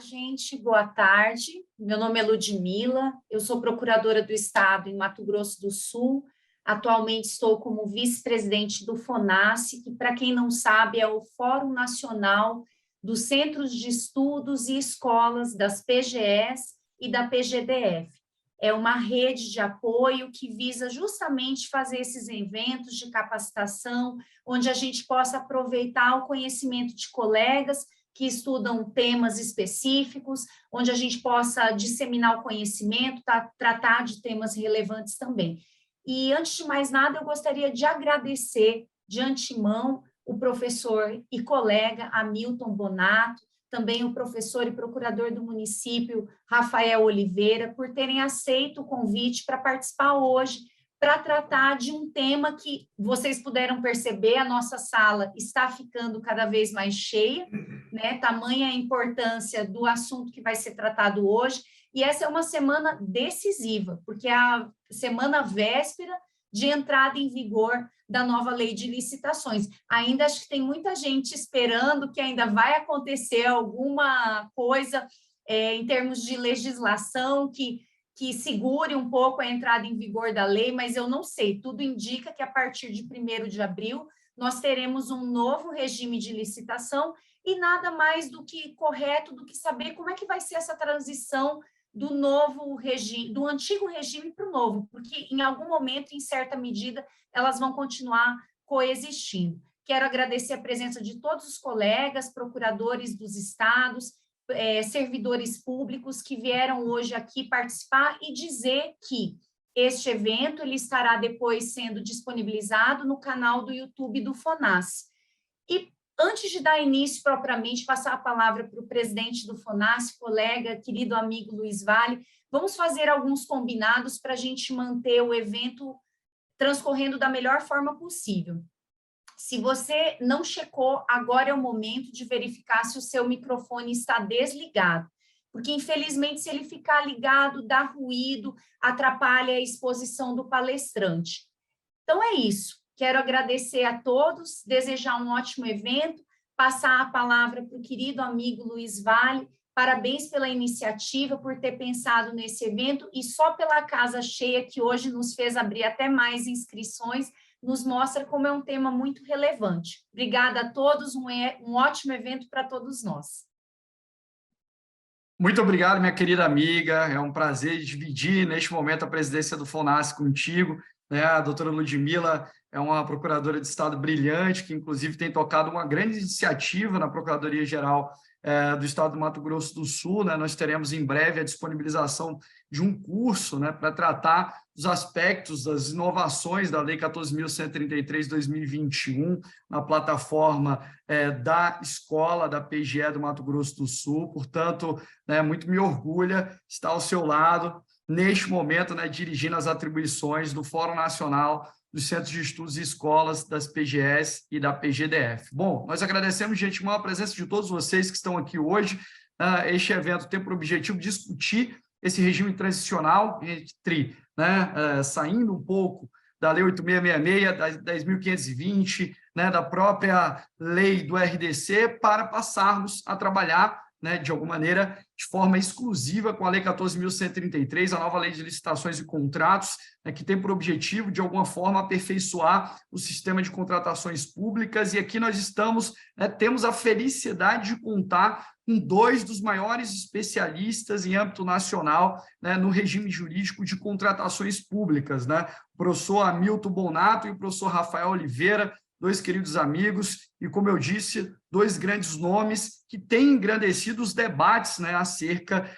gente. Boa tarde. Meu nome é Ludmila, eu sou procuradora do Estado em Mato Grosso do Sul. Atualmente estou como vice-presidente do FONASSE, que, para quem não sabe, é o Fórum Nacional dos Centros de Estudos e Escolas das PGEs e da PGDF. É uma rede de apoio que visa justamente fazer esses eventos de capacitação, onde a gente possa aproveitar o conhecimento de colegas que estudam temas específicos, onde a gente possa disseminar o conhecimento, tratar de temas relevantes também. E, antes de mais nada, eu gostaria de agradecer de antemão o professor e colega Hamilton Bonato, também o professor e procurador do município, Rafael Oliveira, por terem aceito o convite para participar hoje, para tratar de um tema que vocês puderam perceber, a nossa sala está ficando cada vez mais cheia, né? Tamanha a importância do assunto que vai ser tratado hoje, e essa é uma semana decisiva, porque é a semana véspera de entrada em vigor da nova lei de licitações. Ainda acho que tem muita gente esperando que ainda vai acontecer alguma coisa em termos de legislação que segure um pouco a entrada em vigor da lei, mas eu não sei, tudo indica que a partir de 1º de abril nós teremos um novo regime de licitação e nada mais do que correto do que saber como é que vai ser essa transição do novo regime, do antigo regime para o novo, porque em algum momento, em certa medida, elas vão continuar coexistindo. Quero agradecer a presença de todos os colegas, procuradores dos estados, servidores públicos que vieram hoje aqui participar e dizer que este evento ele estará depois sendo disponibilizado no canal do YouTube do FONASSE. E antes de dar início propriamente, passar a palavra para o presidente do FONASSE, colega, querido amigo Luiz Vale, vamos fazer alguns combinados para a gente manter o evento transcorrendo da melhor forma possível. Se você não checou, agora é o momento de verificar se o seu microfone está desligado, porque, infelizmente, se ele ficar ligado, dá ruído, atrapalha a exposição do palestrante. Então, é isso. Quero agradecer a todos, desejar um ótimo evento, passar a palavra para o querido amigo Luiz Vale. Parabéns pela iniciativa, por ter pensado nesse evento e só pela casa cheia que hoje nos fez abrir até mais inscrições, nos mostra como é um tema muito relevante. Obrigada a todos, um ótimo evento para todos nós. Muito obrigado, minha querida amiga, é um prazer dividir neste momento a presidência do FONASSE contigo, né? A doutora Ludmila é uma procuradora de Estado brilhante, que inclusive tem tocado uma grande iniciativa na Procuradoria-Geral do Estado do Mato Grosso do Sul, né? Nós teremos em breve a disponibilização de um curso, né, para tratar dos aspectos das inovações da Lei 14.133/2021 na plataforma da escola da PGE do Mato Grosso do Sul. Portanto, né, muito me orgulha estar ao seu lado neste momento, né, dirigindo as atribuições do Fórum Nacional dos Centros de Estudos e Escolas das PGEs e da PGDF. Bom, nós agradecemos de antemão a presença de todos vocês que estão aqui hoje. Este evento tem por objetivo discutir esse regime transicional entre, né, saindo um pouco da Lei 8.666, da 10.520, né, da própria lei do RDC, para passarmos a trabalhar, né, de alguma maneira, de forma exclusiva com a Lei 14.133, a nova Lei de Licitações e Contratos, né, que tem por objetivo, de alguma forma, aperfeiçoar o sistema de contratações públicas, e aqui nós estamos, né, temos a felicidade de contar com 2 dos maiores especialistas em âmbito nacional, né, no regime jurídico de contratações públicas, né, o professor Hamilton Bonato e o professor Rafael Oliveira, 2 queridos amigos, e, como eu disse, 2 grandes nomes que têm engrandecido os debates, né, acerca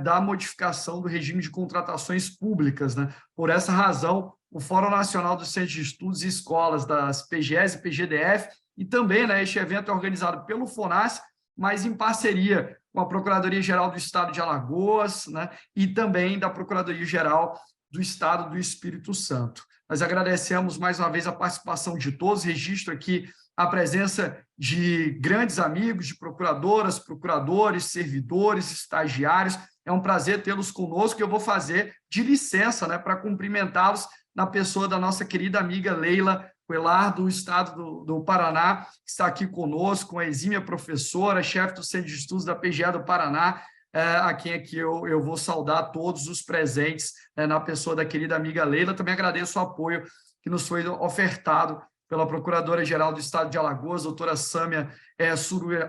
da modificação do regime de contratações públicas, né? Por essa razão, o Fórum Nacional dos Centros de Estudos e Escolas das PGEs e PGDF, e também, né, este evento é organizado pelo FONASSE, mas em parceria com a Procuradoria-Geral do Estado de Alagoas, né, e também da Procuradoria-Geral do Estado do Espírito Santo. Nós agradecemos mais uma vez a participação de todos, registro aqui a presença de grandes amigos, de procuradoras, procuradores, servidores, estagiários. É um prazer tê-los conosco e eu vou fazer de licença, né, para cumprimentá-los na pessoa da nossa querida amiga Leila o ELAR do Estado do Paraná, que está aqui conosco, uma exímia professora, chefe do Centro de Estudos da PGE do Paraná, a quem aqui eu vou saudar todos os presentes, na pessoa da querida amiga Leila. Também agradeço o apoio que nos foi ofertado pela Procuradora-Geral do Estado de Alagoas, doutora Sâmia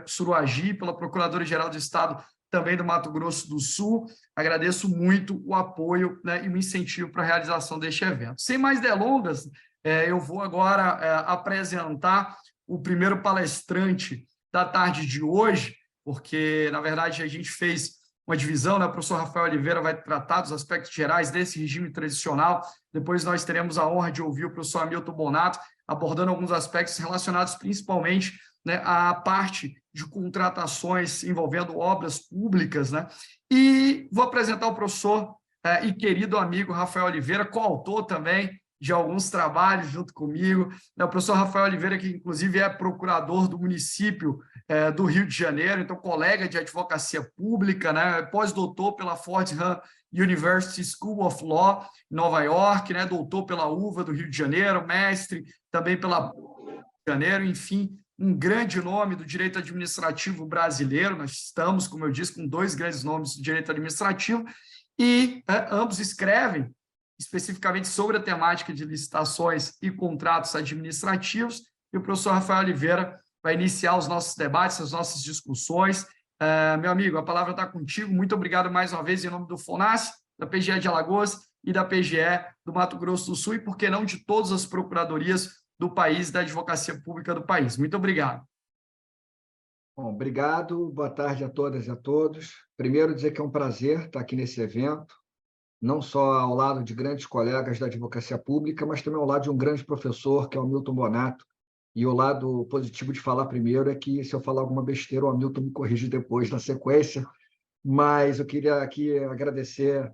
Suruagi, pela Procuradora-Geral do Estado também do Mato Grosso do Sul. Agradeço muito o apoio, né, e o incentivo para a realização deste evento. Sem mais delongas, eu vou agora apresentar o primeiro palestrante da tarde de hoje, porque, na verdade, a gente fez uma divisão, né? O professor Rafael Oliveira vai tratar dos aspectos gerais desse regime transicional. Depois nós teremos a honra de ouvir o professor Hamilton Bonato abordando alguns aspectos relacionados principalmente, né, à parte de contratações envolvendo obras públicas, né? E vou apresentar o professor e querido amigo Rafael Oliveira, coautor também de alguns trabalhos junto comigo. O professor Rafael Oliveira, que inclusive é procurador do município do Rio de Janeiro, então colega de advocacia pública, né? Pós-doutor pela Fordham University School of Law, em Nova York, né? Doutor pela UVA do Rio de Janeiro, mestre também pela Rio de Janeiro, enfim, um grande nome do direito administrativo brasileiro. Nós estamos, como eu disse, com dois grandes nomes do direito administrativo, e ambos escrevem especificamente sobre a temática de licitações e contratos administrativos, e o professor Rafael Oliveira vai iniciar os nossos debates, as nossas discussões. Meu amigo, a palavra está contigo. Muito obrigado mais uma vez em nome do FONASSE, da PGE de Alagoas e da PGE do Mato Grosso do Sul, e, por que não, de todas as procuradorias do país, da advocacia pública do país. Muito obrigado. Bom, obrigado. Boa tarde a todas e a todos. Primeiro, dizer que é um prazer estar aqui nesse evento, não só ao lado de grandes colegas da advocacia pública, mas também ao lado de um grande professor, que é o Hamilton Bonato. E o lado positivo de falar primeiro é que, se eu falar alguma besteira, o Hamilton me corrige depois, na sequência. Mas eu queria aqui agradecer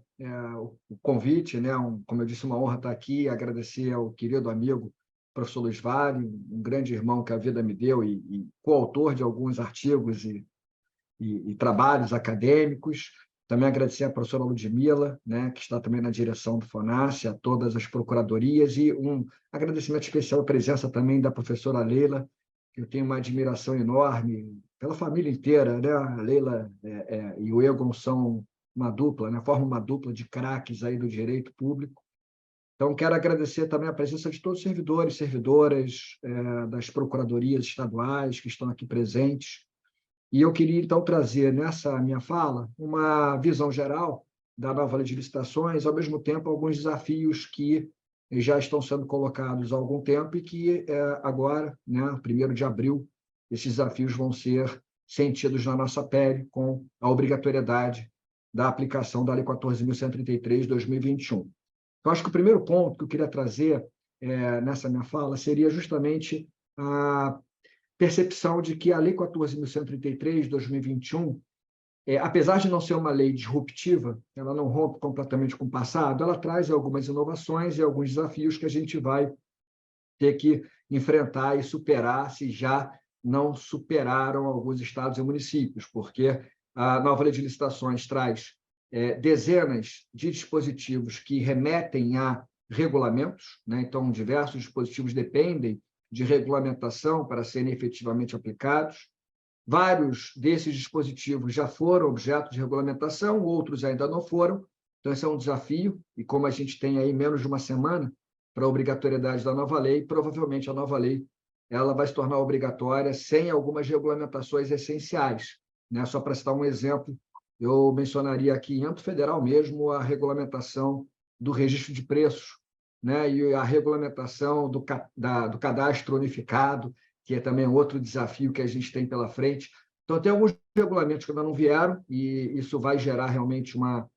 o convite, né? Como eu disse, uma honra estar aqui, agradecer ao querido amigo, professor Luiz Vale, um grande irmão que a vida me deu e coautor de alguns artigos e trabalhos acadêmicos. Também agradecer à professora Ludmila, né, que está também na direção do FONASSE, a todas as procuradorias, e um agradecimento especial à presença também da professora Leila, que eu tenho uma admiração enorme pela família inteira, né? A Leila e o Egon são uma dupla, né? Formam uma dupla de craques aí do direito público. Então, quero agradecer também a presença de todos os servidores e servidoras das procuradorias estaduais que estão aqui presentes. E eu queria, então, trazer nessa minha fala uma visão geral da nova lei de licitações, ao mesmo tempo, alguns desafios que já estão sendo colocados há algum tempo e que agora, né, 1º de abril, esses desafios vão ser sentidos na nossa pele com a obrigatoriedade da aplicação da Lei 14.133 de 2021. Então, acho que o primeiro ponto que eu queria trazer nessa minha fala seria justamente a percepção de que a Lei 14.133 de 2021, apesar de não ser uma lei disruptiva, ela não rompe completamente com o passado, ela traz algumas inovações e alguns desafios que a gente vai ter que enfrentar e superar, se já não superaram alguns estados e municípios, porque a nova lei de licitações traz dezenas de dispositivos que remetem a regulamentos, né? Então, diversos dispositivos dependem de regulamentação para serem efetivamente aplicados. Vários desses dispositivos já foram objeto de regulamentação, outros ainda não foram. Então, esse é um desafio, e como a gente tem aí menos de uma semana para a obrigatoriedade da nova lei, provavelmente a nova lei ela vai se tornar obrigatória sem algumas regulamentações essenciais, né? Só para citar um exemplo, eu mencionaria aqui, em âmbito federal mesmo, a regulamentação do registro de preços, né? E a regulamentação do cadastro unificado, que é também outro desafio que a gente tem pela frente. Então, tem alguns regulamentos que ainda não vieram, e isso vai gerar realmente uma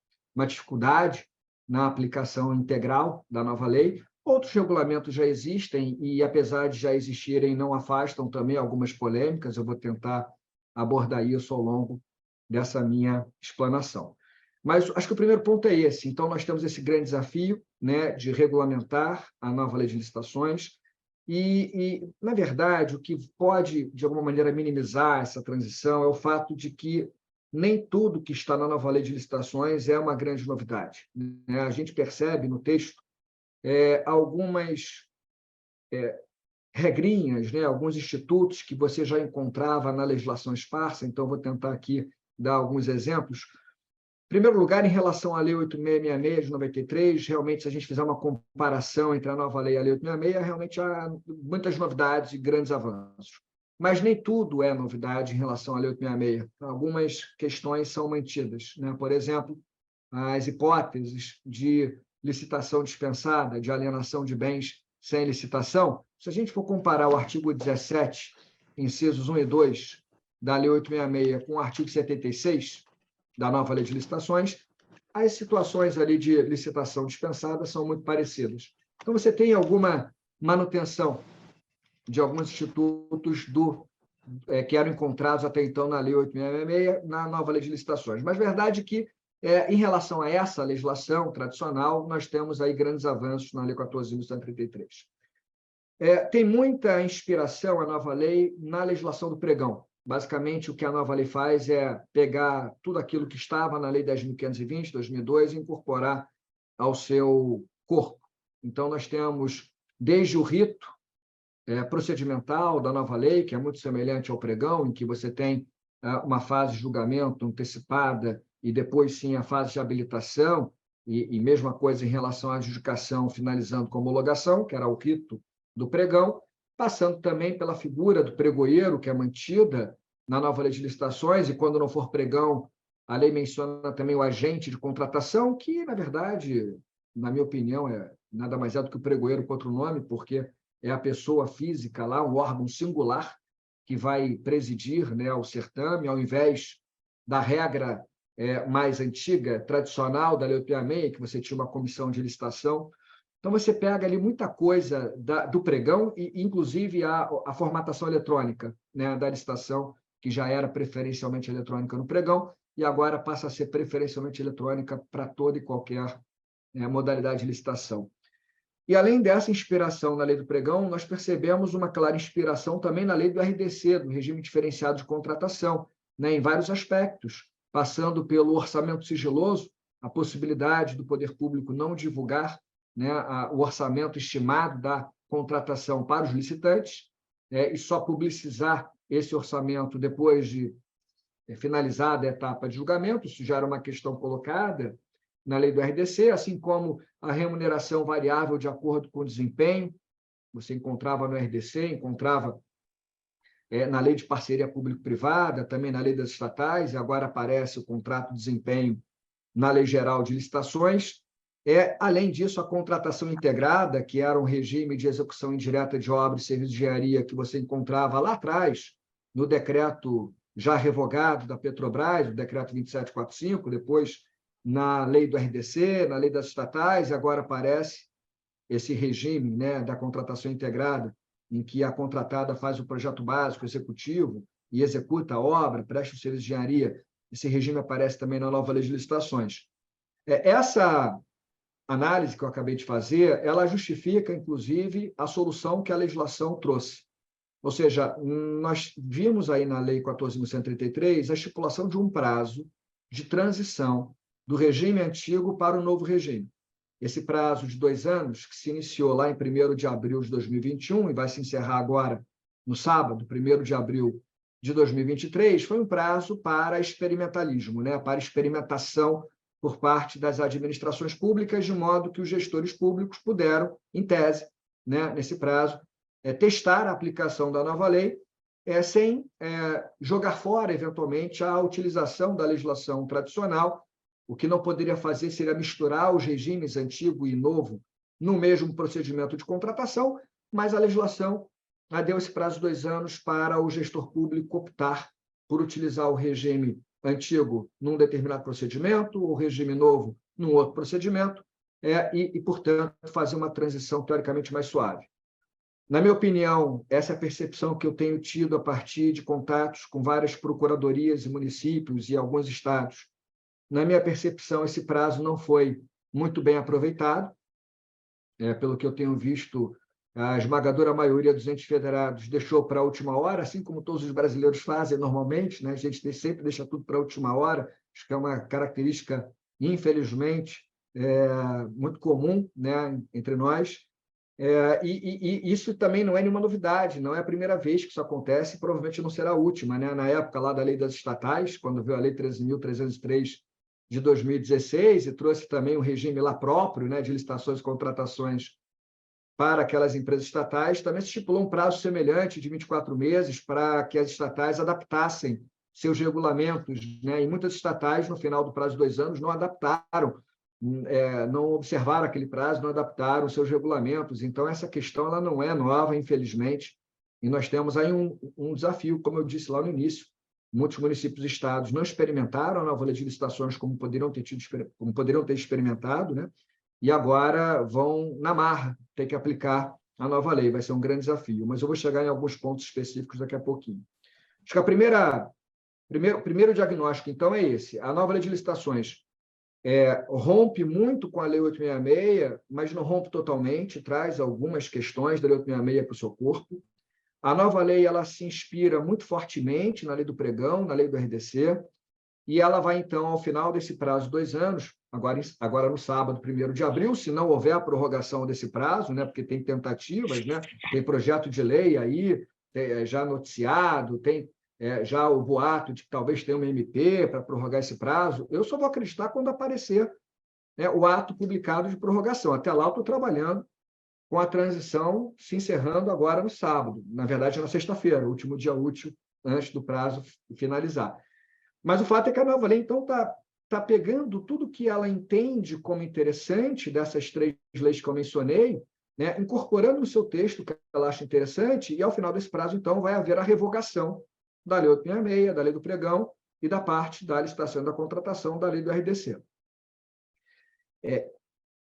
dificuldade na aplicação integral da nova lei. Outros regulamentos já existem e, apesar de já existirem, não afastam também algumas polêmicas. Eu vou tentar abordar isso ao longo dessa minha explanação. Mas acho que o primeiro ponto é esse. Então, nós temos esse grande desafio, né, de regulamentar a nova lei de licitações e, na verdade, o que pode, de alguma maneira, minimizar essa transição é o fato de que nem tudo que está na nova lei de licitações é uma grande novidade, né? A gente percebe no texto algumas regrinhas, né, alguns institutos que você já encontrava na legislação esparsa, então vou tentar aqui dar alguns exemplos. Em primeiro lugar, em relação à Lei 8666 de 93, realmente, se a gente fizer uma comparação entre a nova lei e a Lei 866, realmente há muitas novidades e grandes avanços. Mas nem tudo é novidade em relação à Lei 866. Algumas questões são mantidas, né? Por exemplo, as hipóteses de licitação dispensada, de alienação de bens sem licitação. Se a gente for comparar o artigo 17, incisos 1 e 2 da Lei 866 com o artigo 76 da nova Lei de Licitações, as situações ali de licitação dispensada são muito parecidas. Então, você tem alguma manutenção de alguns institutos que eram encontrados até então na Lei 866, na nova Lei de Licitações. Mas verdade que, em relação a essa legislação tradicional, nós temos aí grandes avanços na Lei 14.133. Tem muita inspiração a nova lei na legislação do pregão. Basicamente, o que a nova lei faz é pegar tudo aquilo que estava na Lei 10.520, 2002, e incorporar ao seu corpo. Então, nós temos desde o rito procedimental da nova lei, que é muito semelhante ao pregão, em que você tem uma fase de julgamento antecipada e depois, sim, a fase de habilitação, e mesma coisa em relação à adjudicação, finalizando com homologação, que era o rito do pregão, passando também pela figura do pregoeiro, que é mantida na nova Lei de Licitações, e quando não for pregão, a lei menciona também o agente de contratação, que, na verdade, na minha opinião, nada mais é do que o pregoeiro com outro nome, porque é a pessoa física lá, um órgão singular, que vai presidir, né, o certame, ao invés da regra mais antiga, tradicional da Lei 866, que você tinha uma comissão de licitação. Então, você pega ali muita coisa do pregão, e inclusive a formatação eletrônica, né, da licitação, que já era preferencialmente eletrônica no pregão, e agora passa a ser preferencialmente eletrônica para toda e qualquer modalidade de licitação. E, além dessa inspiração na lei do pregão, nós percebemos uma clara inspiração também na lei do RDC, do Regime Diferenciado de Contratação, né, em vários aspectos, passando pelo orçamento sigiloso, a possibilidade do poder público não divulgar, né, o orçamento estimado da contratação para os licitantes, e só publicizar esse orçamento depois de finalizada a etapa de julgamento. Isso já era uma questão colocada na lei do RDC, assim como a remuneração variável de acordo com o desempenho. Você encontrava no RDC, encontrava na lei de parceria público-privada, também na lei das estatais, e agora aparece o contrato de desempenho na Lei Geral de Licitações. Além disso, a contratação integrada, que era um regime de execução indireta de obras e serviços de engenharia que você encontrava lá atrás, no decreto já revogado da Petrobras, o decreto 2745, depois na lei do RDC, na lei das estatais, e agora aparece esse regime, né, da contratação integrada, em que a contratada faz o projeto básico executivo e executa a obra, presta o serviço de engenharia. Esse regime aparece também na nova lei de licitações. Essa análise que eu acabei de fazer, ela justifica, inclusive, a solução que a legislação trouxe. Ou seja, nós vimos aí na Lei 14.133 a estipulação de um prazo de transição do regime antigo para o novo regime. Esse prazo de 2 anos, que se iniciou lá em 1º de abril de 2021 e vai se encerrar agora no sábado, 1º de abril de 2023, foi um prazo para experimentalismo, né? Para experimentação por parte das administrações públicas, de modo que os gestores públicos puderam, em tese, né, nesse prazo, testar a aplicação da nova lei, sem jogar fora, eventualmente, a utilização da legislação tradicional. O que não poderia fazer seria misturar os regimes antigo e novo no mesmo procedimento de contratação, mas a legislação deu esse prazo de 2 anos para o gestor público optar por utilizar o regime antigo num determinado procedimento, o regime novo num outro procedimento, portanto, fazer uma transição teoricamente mais suave. Na minha opinião, essa é a percepção que eu tenho tido a partir de contatos com várias procuradorias e municípios e alguns estados. Na minha percepção, esse prazo não foi muito bem aproveitado. Pelo que eu tenho visto, a esmagadora maioria dos entes federados deixou para a última hora, assim como todos os brasileiros fazem normalmente, né? A gente sempre deixa tudo para a última hora, acho que é uma característica, infelizmente, muito comum, né, entre nós. E isso também não é nenhuma novidade, não é a primeira vez que isso acontece, provavelmente não será a última, né? Na época lá da lei das estatais, quando veio a lei 13.303 de 2016 e trouxe também um regime lá próprio, né, de licitações e contratações para aquelas empresas estatais, também se estipulou um prazo semelhante de 24 meses para que as estatais adaptassem seus regulamentos, né? E muitas estatais, no final do prazo de 2 anos, não adaptaram, não observaram aquele prazo, não adaptaram seus regulamentos. Então, essa questão ela não é nova, infelizmente, e nós temos aí um desafio, como eu disse lá no início. Muitos municípios e estados não experimentaram a nova lei de licitações como poderiam ter experimentado, né? E agora vão na marra ter que aplicar a nova lei. Vai ser um grande desafio, mas eu vou chegar em alguns pontos específicos daqui a pouquinho. Acho que o primeiro diagnóstico, então, é esse. A nova lei de licitações rompe muito com a Lei 866, mas não rompe totalmente, traz algumas questões da Lei 866 para o seu corpo. A nova lei ela se inspira muito fortemente na Lei do Pregão, na Lei do RDC, e ela vai, então, ao final desse prazo de 2 anos, agora no sábado, 1º de abril, se não houver a prorrogação desse prazo, né, porque tem tentativas, né, tem projeto de lei aí, já noticiado, tem já o boato de que talvez tenha uma MP para prorrogar esse prazo. Eu só vou acreditar quando aparecer, né, o ato publicado de prorrogação. Até lá eu estou trabalhando com a transição se encerrando agora no sábado, na verdade na sexta-feira, o último dia útil antes do prazo finalizar. Mas o fato é que a nova lei, então, está pegando tudo que ela entende como interessante dessas 3 leis que eu mencionei, né, incorporando no seu texto o que ela acha interessante, e ao final desse prazo, então, vai haver a revogação da Lei 866, da Lei do Pregão e da parte da licitação e da contratação da Lei do RDC.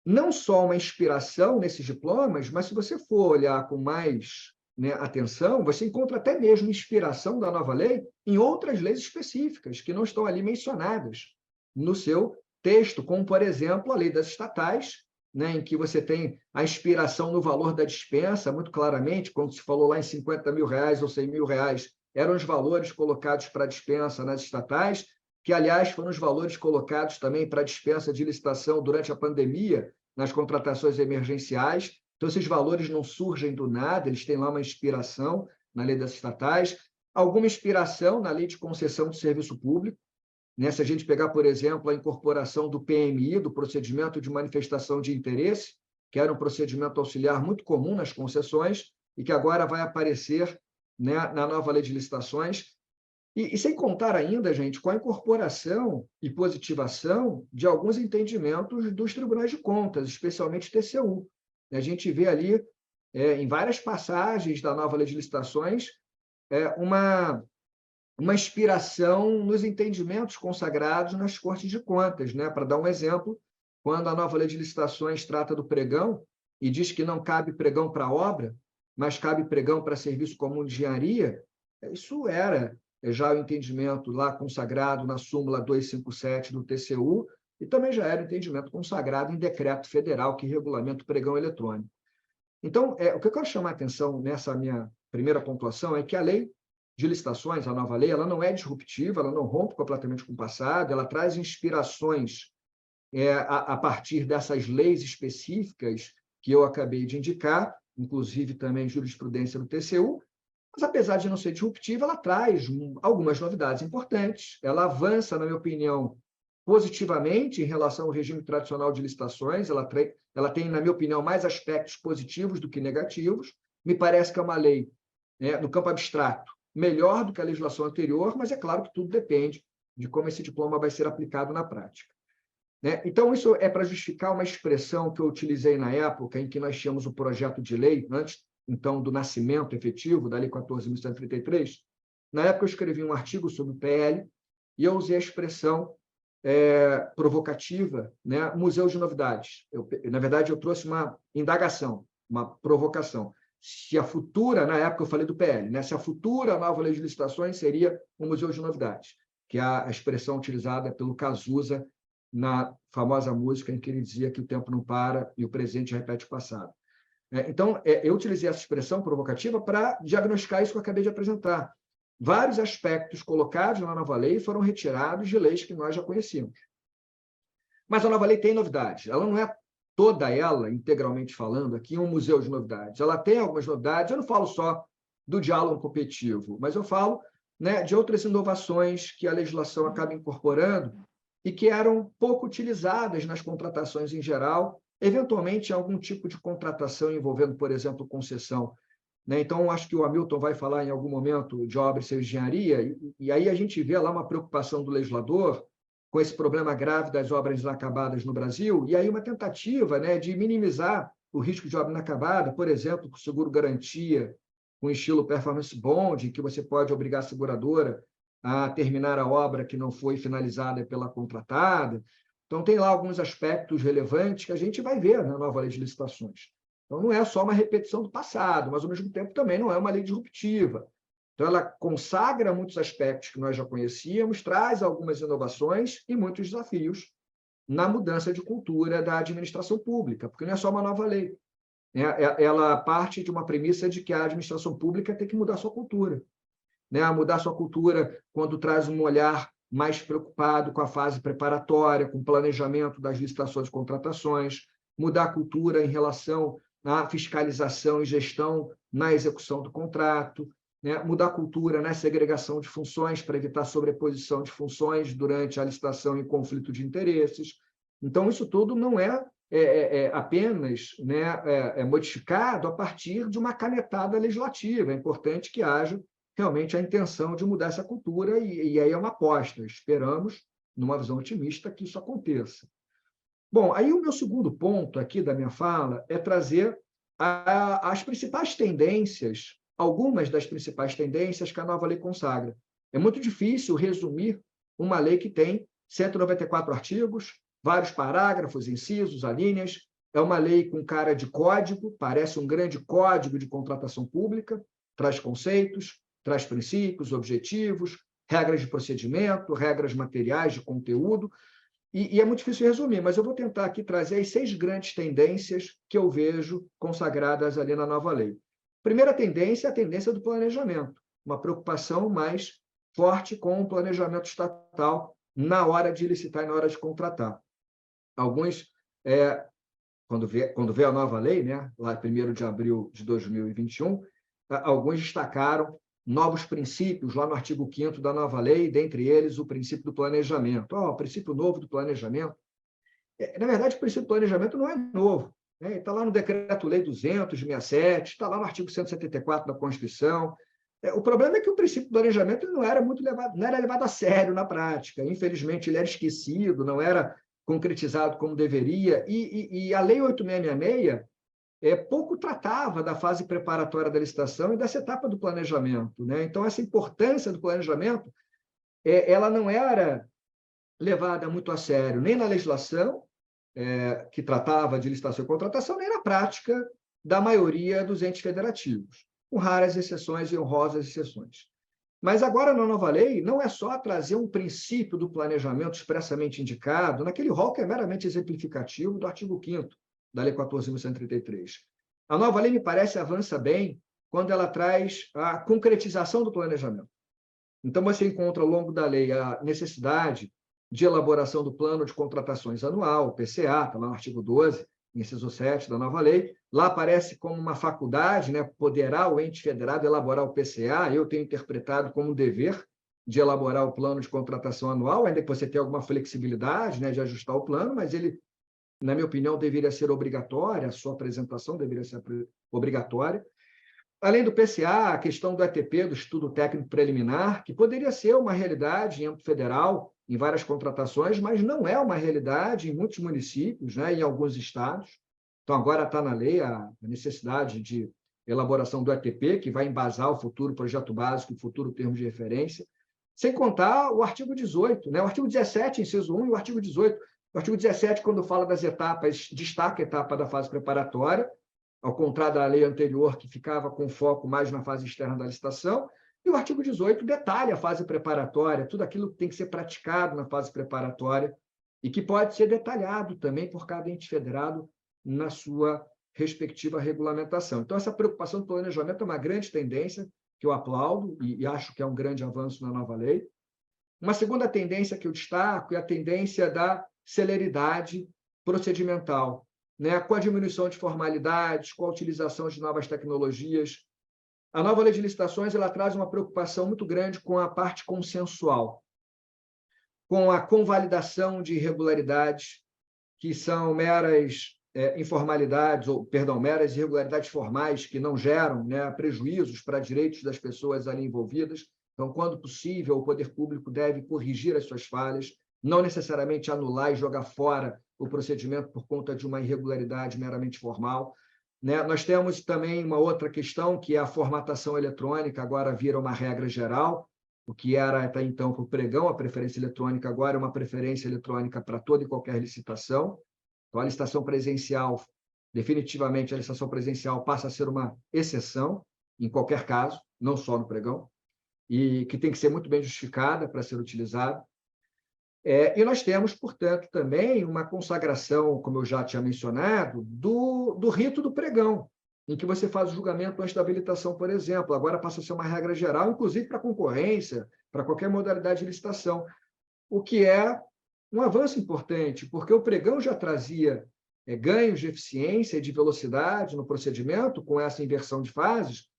Não só uma inspiração nesses diplomas, mas se você for olhar com mais, né, atenção, você encontra até mesmo inspiração da nova lei em outras leis específicas que não estão ali mencionadas no seu texto, como, por exemplo, a lei das estatais, né, em que você tem a inspiração no valor da dispensa, muito claramente, quando se falou lá em R$50 mil ou R$100 mil, eram os valores colocados para a dispensa nas estatais, que, aliás, foram os valores colocados também para a dispensa de licitação durante a pandemia, nas contratações emergenciais. Então, esses valores não surgem do nada, eles têm lá uma inspiração na lei das estatais, alguma inspiração na lei de concessão de serviço público, né? Se a gente pegar, por exemplo, a incorporação do PMI, do procedimento de manifestação de interesse, que era um procedimento auxiliar muito comum nas concessões e que agora vai aparecer, né, na nova lei de licitações, e sem contar ainda, gente, com a incorporação e positivação de alguns entendimentos dos tribunais de contas, especialmente TCU. A gente vê ali, em várias passagens da nova lei de licitações, uma inspiração nos entendimentos consagrados nas cortes de contas, né? Para dar um exemplo, quando a nova lei de licitações trata do pregão e diz que não cabe pregão para obra, mas cabe pregão para serviço comum de engenharia, isso era já o entendimento lá consagrado na súmula 257 do TCU, e também já era o entendimento consagrado em decreto federal que regulamenta o pregão eletrônico. Então, o que eu quero chamar a atenção nessa minha primeira pontuação é que a lei de licitações, a nova lei, ela não é disruptiva, ela não rompe completamente com o passado, ela traz inspirações a partir dessas leis específicas que eu acabei de indicar, inclusive também jurisprudência do TCU, mas, apesar de não ser disruptiva, ela traz algumas novidades importantes, ela avança, na minha opinião, positivamente em relação ao regime tradicional de licitações, ela tem, na minha opinião, mais aspectos positivos do que negativos. Me parece que é uma lei, no campo abstrato, melhor do que a legislação anterior, mas é claro que tudo depende de como esse diploma vai ser aplicado na prática. Então, isso é para justificar uma expressão que eu utilizei na época em que nós tínhamos o projeto de lei, antes, então, do nascimento efetivo da Lei 14.133. Na época, eu escrevi um artigo sobre o PL e eu usei a expressão provocativa, né? Museu de novidades. Na verdade, eu trouxe uma indagação, uma provocação. Se a futura, na época eu falei do PL, né? Se a futura nova lei de licitações seria um museu de novidades, que é a expressão utilizada pelo Cazuza na famosa música em que ele dizia que o tempo não para e o presente repete o passado. Então, eu utilizei essa expressão provocativa para diagnosticar isso que eu acabei de apresentar. Vários aspectos colocados na nova lei foram retirados de leis que nós já conhecíamos. Mas a nova lei tem novidades. Ela não é toda ela, integralmente falando, aqui um museu de novidades. Ela tem algumas novidades, eu não falo só do diálogo competitivo, mas eu falo, né, de outras inovações que a legislação acaba incorporando e que eram pouco utilizadas nas contratações em geral, eventualmente em algum tipo de contratação envolvendo, por exemplo, concessão. Né? Então, acho que o Hamilton vai falar em algum momento de obra e seu engenharia, e aí a gente vê lá uma preocupação do legislador com esse problema grave das obras inacabadas no Brasil, e aí uma tentativa, né, de minimizar o risco de obra inacabada, por exemplo, com seguro-garantia, com estilo performance bond, em que você pode obrigar a seguradora a terminar a obra que não foi finalizada pela contratada. Então, tem lá alguns aspectos relevantes que a gente vai ver na nova lei de licitações. Então, não é só uma repetição do passado, mas, ao mesmo tempo, também não é uma lei disruptiva. Então, ela consagra muitos aspectos que nós já conhecíamos, traz algumas inovações e muitos desafios na mudança de cultura da administração pública, porque não é só uma nova lei. Ela parte de uma premissa de que a administração pública tem que mudar sua cultura. Né? Mudar sua cultura quando traz um olhar mais preocupado com a fase preparatória, com o planejamento das licitações e contratações, mudar a cultura em relação à fiscalização e gestão na execução do contrato, né? Mudar a cultura na segregação de funções para evitar sobreposição de funções durante a licitação e conflito de interesses. Então, isso tudo não é apenas, né, modificado a partir de uma canetada legislativa. É importante que haja realmente a intenção de mudar essa cultura, e aí é uma aposta. Esperamos, numa visão otimista, que isso aconteça. Bom, aí o meu segundo ponto aqui da minha fala é trazer as principais tendências, algumas das principais tendências que a nova lei consagra. É muito difícil resumir uma lei que tem 194 artigos, vários parágrafos, incisos, alíneas. É uma lei com cara de código, parece um grande código de contratação pública, traz conceitos, traz princípios, objetivos, regras de procedimento, regras materiais de conteúdo, e é muito difícil resumir, mas eu vou tentar aqui trazer as 6 grandes tendências que eu vejo consagradas ali na nova lei. Primeira tendência é a tendência do planejamento, uma preocupação mais forte com o planejamento estatal na hora de licitar e na hora de contratar. Alguns, quando vê a nova lei, né, lá 1º de abril de 2021, alguns destacaram novos princípios lá no artigo 5º da nova lei, dentre eles o princípio do planejamento. O princípio novo do planejamento. Na verdade, o princípio do planejamento não é novo. Né? Está lá no Decreto-Lei 200 de 67, está lá no artigo 174 da Constituição. O problema é que o princípio do planejamento não era levado a sério na prática. Infelizmente, ele era esquecido, não era concretizado como deveria. E a Lei 8666 pouco tratava da fase preparatória da licitação e dessa etapa do planejamento. Né? Então, essa importância do planejamento ela não era levada muito a sério, nem na legislação, que tratava de licitação e contratação, nem na prática da maioria dos entes federativos, com raras exceções e honrosas exceções. Mas agora, na nova lei, não é só trazer um princípio do planejamento expressamente indicado, naquele rol que é meramente exemplificativo do artigo 5º da Lei 14.133. A nova lei, me parece, avança bem quando ela traz a concretização do planejamento. Então, você encontra ao longo da lei a necessidade de elaboração do plano de contratações anual, o PCA, está lá no artigo 12, inciso 7 da nova lei. Lá aparece como uma faculdade, né, poderá o ente federado elaborar o PCA, eu tenho interpretado como um dever de elaborar o plano de contratação anual, ainda que você tenha alguma flexibilidade, né, de ajustar o plano, mas ele, na minha opinião, deveria ser obrigatória, a sua apresentação deveria ser obrigatória. Além do PCA, a questão do ETP, do Estudo Técnico Preliminar, que poderia ser uma realidade em âmbito federal, em várias contratações, mas não é uma realidade em muitos municípios, né, em alguns estados. Então, agora está na lei a necessidade de elaboração do ETP, que vai embasar o futuro projeto básico e o futuro termo de referência, sem contar o artigo 18, né? O artigo 17, inciso 1, e o artigo 18. O artigo 17, quando fala das etapas, destaca a etapa da fase preparatória, ao contrário da lei anterior, que ficava com foco mais na fase externa da licitação, e o artigo 18 detalha a fase preparatória, tudo aquilo que tem que ser praticado na fase preparatória e que pode ser detalhado também por cada ente federado na sua respectiva regulamentação. Então, essa preocupação do planejamento é uma grande tendência que eu aplaudo e acho que é um grande avanço na nova lei. Uma segunda tendência que eu destaco é a tendência da celeridade procedimental. né, com a diminuição de formalidades, com a utilização de novas tecnologias. A nova lei de licitações ela traz uma preocupação muito grande com a parte consensual, com a convalidação de irregularidades, que são meras informalidades, ou, perdão, meras irregularidades formais que não geram, né, prejuízos para direitos das pessoas ali envolvidas. Então, quando possível, o poder público deve corrigir as suas falhas, não necessariamente anular e jogar fora o procedimento por conta de uma irregularidade meramente formal. Né? Nós temos também uma outra questão, que é a formatação eletrônica, agora vira uma regra geral, o que era até então para o pregão, a preferência eletrônica, agora é uma preferência eletrônica para toda e qualquer licitação. Então, a licitação presencial, definitivamente, a licitação presencial passa a ser uma exceção, em qualquer caso, não só no pregão, e que tem que ser muito bem justificada para ser utilizada. E nós temos, portanto, também uma consagração, como eu já tinha mencionado, do rito do pregão, em que você faz o julgamento antes da habilitação, por exemplo. Agora passa a ser uma regra geral, inclusive para concorrência, para qualquer modalidade de licitação, o que é um avanço importante, porque o pregão já trazia ganhos de eficiência e de velocidade no procedimento, com essa inversão de fases,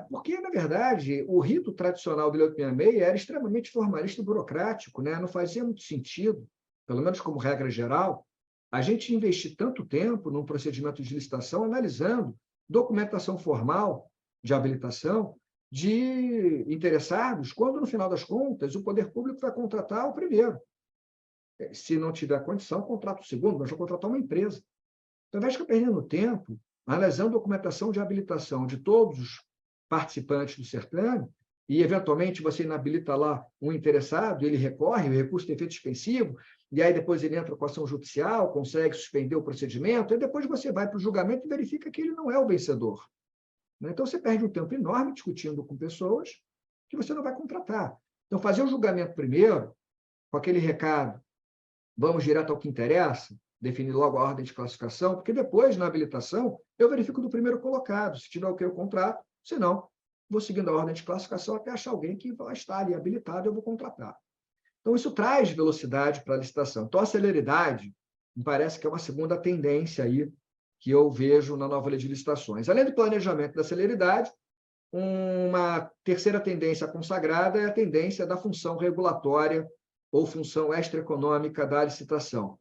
porque, na verdade, o rito tradicional do 866 era extremamente formalista e burocrático, né? Não fazia muito sentido, pelo menos como regra geral, a gente investir tanto tempo num procedimento de licitação analisando documentação formal de habilitação de interessados, quando, no final das contas, o poder público vai contratar o primeiro. Se não tiver condição, contrata o segundo, mas vai contratar uma empresa. Então, ao invés de ficar perdendo tempo, analisando documentação de habilitação de todos os participantes do certame, e, eventualmente, você inabilita lá um interessado, ele recorre, o recurso tem efeito suspensivo, e aí depois ele entra com ação judicial, consegue suspender o procedimento, e depois você vai para o julgamento e verifica que ele não é o vencedor. Então, você perde um tempo enorme discutindo com pessoas que você não vai contratar. Então, fazer o julgamento primeiro, com aquele recado, vamos direto ao que interessa, definir logo a ordem de classificação, porque depois, na habilitação, eu verifico do primeiro colocado, se tiver ok, eu contrato, se não, vou seguindo a ordem de classificação até achar alguém que vai estar ali habilitado, eu vou contratar. Então, isso traz velocidade para a licitação. Então, a celeridade, me parece que é uma segunda tendência aí que eu vejo na nova lei de licitações. Além do planejamento da celeridade, uma terceira tendência consagrada é a tendência da função regulatória ou função extraeconômica da licitação.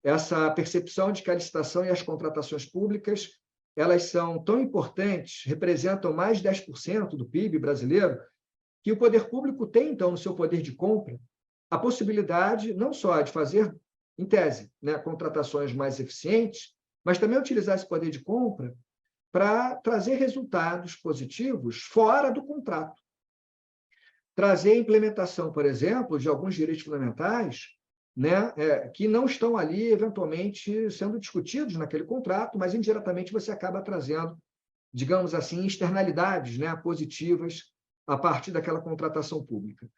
Essa percepção de que a licitação e as contratações públicas elas são tão importantes, representam mais de 10% do PIB brasileiro, que o poder público tem, então, no seu poder de compra, a possibilidade não só de fazer, em tese, né, contratações mais eficientes, mas também utilizar esse poder de compra para trazer resultados positivos fora do contrato. Trazer a implementação, por exemplo, de alguns direitos fundamentais, né, que não estão ali, eventualmente, sendo discutidos naquele contrato, mas indiretamente você acaba trazendo, digamos assim, externalidades, né, positivas a partir daquela contratação pública.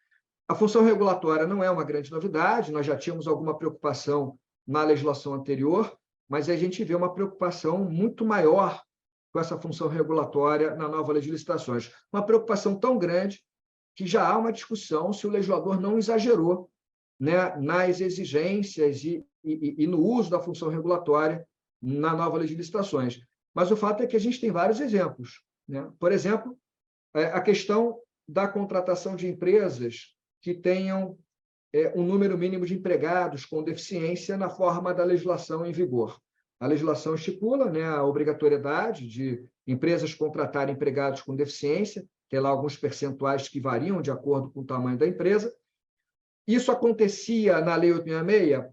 A função regulatória não é uma grande novidade, nós já tínhamos alguma preocupação na legislação anterior, mas a gente vê uma preocupação muito maior com essa função regulatória na nova lei de licitações. Uma preocupação tão grande que já há uma discussão se o legislador não exagerou, né, nas exigências e no uso da função regulatória na nova lei de licitações. Mas o fato é que a gente tem vários exemplos, né? Por exemplo, a questão da contratação de empresas que tenham um número mínimo de empregados com deficiência na forma da legislação em vigor. A legislação estipula, né, a obrigatoriedade de empresas contratarem empregados com deficiência, tem lá alguns percentuais que variam de acordo com o tamanho da empresa. Isso acontecia na Lei 866,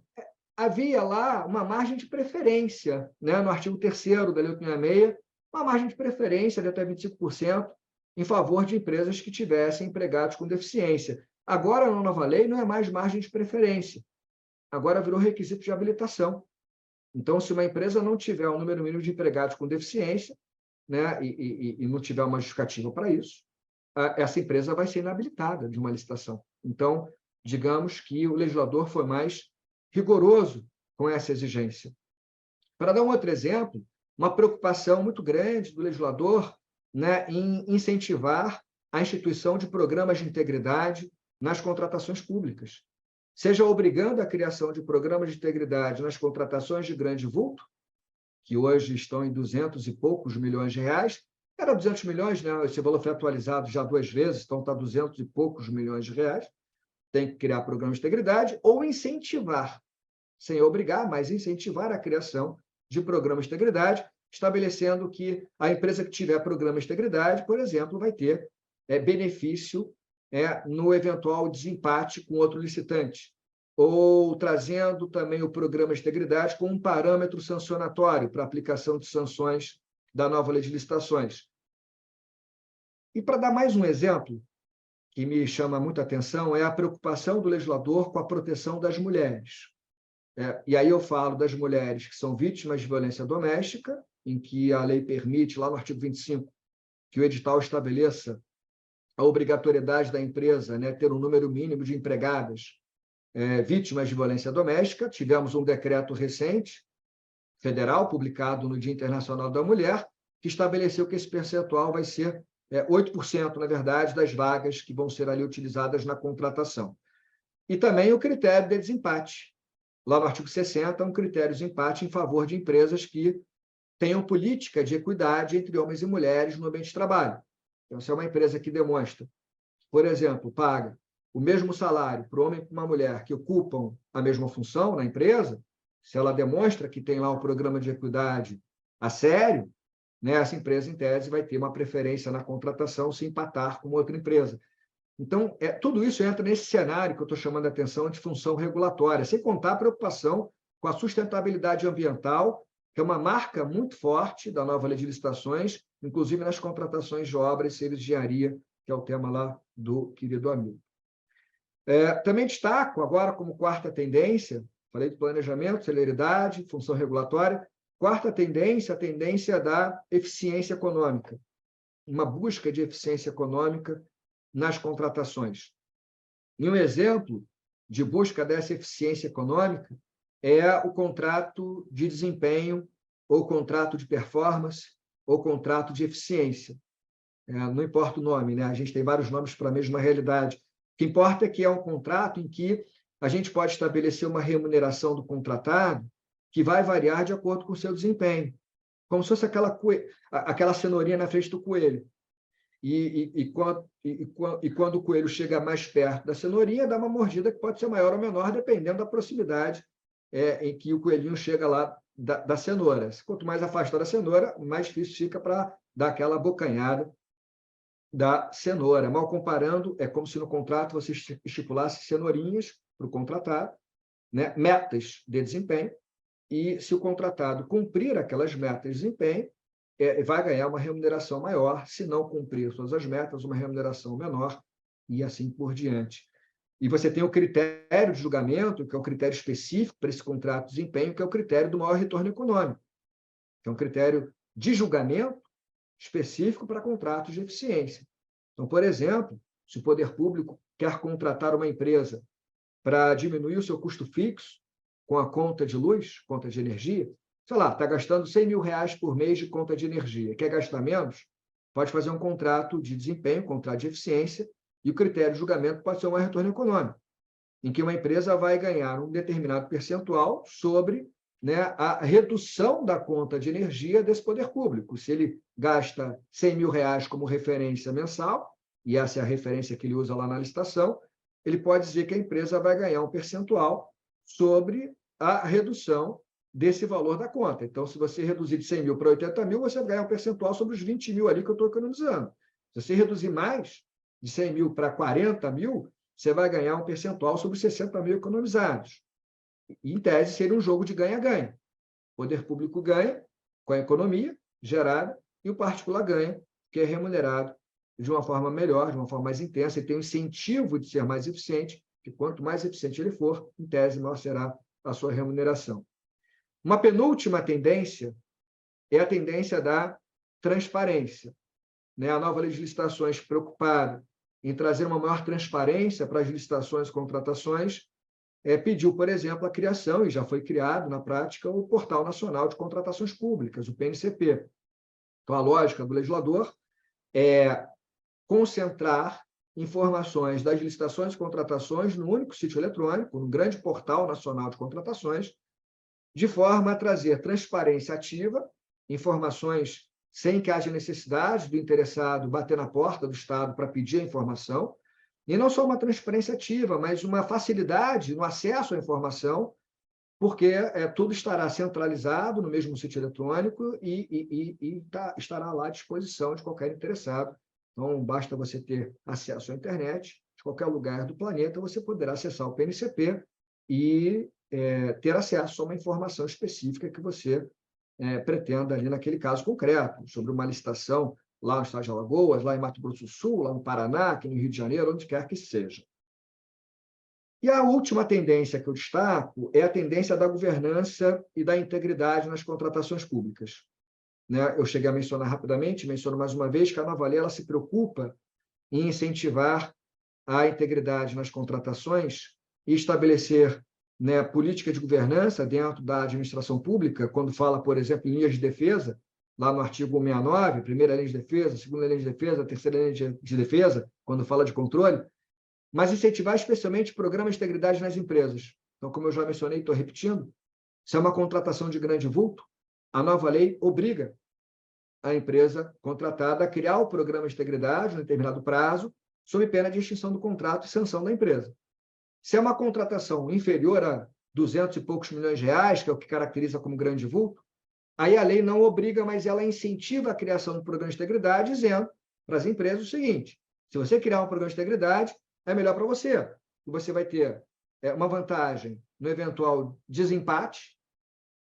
havia lá uma margem de preferência, né, no artigo 3º da Lei 866, uma margem de preferência de até 25% em favor de empresas que tivessem empregados com deficiência. Agora, na nova lei, não é mais margem de preferência, agora virou requisito de habilitação. Então, se uma empresa não tiver um número mínimo de empregados com deficiência, né, e não tiver uma justificativa para isso, essa empresa vai ser inabilitada de uma licitação. Então, digamos que o legislador foi mais rigoroso com essa exigência. Para dar um outro exemplo, uma preocupação muito grande do legislador, né, em incentivar a instituição de programas de integridade nas contratações públicas. seja obrigando a criação de programas de integridade nas contratações de grande vulto, que hoje estão em 200 e poucos milhões de reais. Era 200 milhões, né? Esse valor foi atualizado já 2 vezes, então está 200 e poucos milhões de reais. Tem que criar programas de integridade ou incentivar, sem obrigar, mas incentivar a criação de programas de integridade, estabelecendo que a empresa que tiver programa de integridade, por exemplo, vai ter benefício no eventual desempate com outro licitante, ou trazendo também o programa de integridade como um parâmetro sancionatório para aplicação de sanções da nova lei de licitações. E para dar mais um exemplo, que me chama muita atenção, é a preocupação do legislador com a proteção das mulheres. E aí eu falo das mulheres que são vítimas de violência doméstica, em que a lei permite, lá no artigo 25, que o edital estabeleça a obrigatoriedade da empresa, né, ter um número mínimo de empregadas vítimas de violência doméstica. Tivemos um decreto recente, federal, publicado no Dia Internacional da Mulher, que estabeleceu que esse percentual vai ser 8%, na verdade, das vagas que vão ser ali utilizadas na contratação. E também o critério de desempate. Lá no artigo 60, um critério de desempate em favor de empresas que tenham política de equidade entre homens e mulheres no ambiente de trabalho. Então, se é uma empresa que demonstra, por exemplo, paga o mesmo salário para o homem e para uma mulher que ocupam a mesma função na empresa, se ela demonstra que tem lá um programa de equidade a sério, né, essa empresa, em tese, vai ter uma preferência na contratação se empatar com outra empresa. Então, tudo isso entra nesse cenário que eu estou chamando a atenção de função regulatória, sem contar a preocupação com a sustentabilidade ambiental, que é uma marca muito forte da nova lei de licitações, inclusive nas contratações de obras e serviços de engenharia, que é o tema lá do querido amigo. Também destaco agora como quarta tendência, falei de planejamento, celeridade, função regulatória, quarta tendência, a tendência da eficiência econômica, uma busca de eficiência econômica nas contratações. E um exemplo de busca dessa eficiência econômica é o contrato de desempenho, ou contrato de performance, ou contrato de eficiência. Não importa o nome, né? A gente tem vários nomes para a mesma realidade. O que importa é que é um contrato em que a gente pode estabelecer uma remuneração do contratado que vai variar de acordo com o seu desempenho, como se fosse aquela cenourinha na frente do coelho. E quando o coelho chega mais perto da cenourinha, dá uma mordida que pode ser maior ou menor, dependendo da proximidade em que o coelhinho chega lá da cenoura. Quanto mais afastado da cenoura, mais difícil fica para dar aquela abocanhada da cenoura. Mal comparando, é como se no contrato você estipulasse cenourinhas para o contratado, né, metas de desempenho, e se o contratado cumprir aquelas metas de desempenho, vai ganhar uma remuneração maior, se não cumprir todas as metas, uma remuneração menor, e assim por diante. E você tem o critério de julgamento, que é um critério específico para esse contrato de desempenho, que é o critério do maior retorno econômico, que é um critério de julgamento específico para contratos de eficiência. Então, por exemplo, se o poder público quer contratar uma empresa para diminuir o seu custo fixo com a conta de luz, conta de energia, sei lá, está gastando R$100 mil por mês de conta de energia, quer gastar menos? Pode fazer um contrato de desempenho, contrato de eficiência, e o critério de julgamento pode ser um retorno econômico, em que uma empresa vai ganhar um determinado percentual sobre, né, a redução da conta de energia desse poder público. Se ele gasta R$100 mil como referência mensal, e essa é a referência que ele usa lá na licitação, ele pode dizer que a empresa vai ganhar um percentual sobre a redução desse valor da conta. Então, se você reduzir de 100 mil para 80 mil, você vai ganhar um percentual sobre os 20 mil ali que eu estou economizando. Se você reduzir mais, de 100 mil para 40 mil, você vai ganhar um percentual sobre os 60 mil economizados. E, em tese, seria um jogo de ganha-ganha. O poder público ganha com a economia gerada e o particular ganha, que é remunerado de uma forma melhor, de uma forma mais intensa, e tem o incentivo de ser mais eficiente, que quanto mais eficiente ele for, em tese, maior será a sua remuneração. Uma penúltima tendência é a tendência da transparência. A nova lei de licitações, preocupada em trazer uma maior transparência para as licitações e contratações, pediu, por exemplo, a criação, e já foi criado na prática, o Portal Nacional de Contratações Públicas, o PNCP. Então, a lógica do legislador é concentrar informações das licitações e contratações no único sítio eletrônico, no grande portal nacional de contratações, de forma a trazer transparência ativa, informações sem que haja necessidade do interessado bater na porta do Estado para pedir a informação, e não só uma transparência ativa, mas uma facilidade no acesso à informação, porque tudo estará centralizado no mesmo sítio eletrônico e estará lá à disposição de qualquer interessado. Então, basta você ter acesso à internet, de qualquer lugar do planeta, você poderá acessar o PNCP e ter acesso a uma informação específica que você pretenda ali naquele caso concreto, sobre uma licitação lá no estado de Alagoas, lá em Mato Grosso do Sul, lá no Paraná, aqui no Rio de Janeiro, onde quer que seja. E a última tendência que eu destaco é a tendência da governança e da integridade nas contratações públicas. Eu cheguei a mencionar rapidamente, menciono mais uma vez, que a Nova Lei ela se preocupa em incentivar a integridade nas contratações e estabelecer política de governança dentro da administração pública, quando fala, por exemplo, em linhas de defesa, lá no artigo 169, primeira linha de defesa, segunda linha de defesa, terceira linha de defesa, quando fala de controle, mas incentivar especialmente programas de integridade nas empresas. Então, como eu já mencionei, estou repetindo, se é uma contratação de grande vulto, a nova lei obriga a empresa contratada a criar o programa de integridade, em determinado prazo, sob pena de extinção do contrato e sanção da empresa. Se é uma contratação inferior a 200 e poucos milhões de reais, que é o que caracteriza como grande vulto, aí a lei não obriga, mas ela incentiva a criação do programa de integridade, dizendo para as empresas o seguinte: se você criar um programa de integridade, é melhor para você. Você vai ter uma vantagem no eventual desempate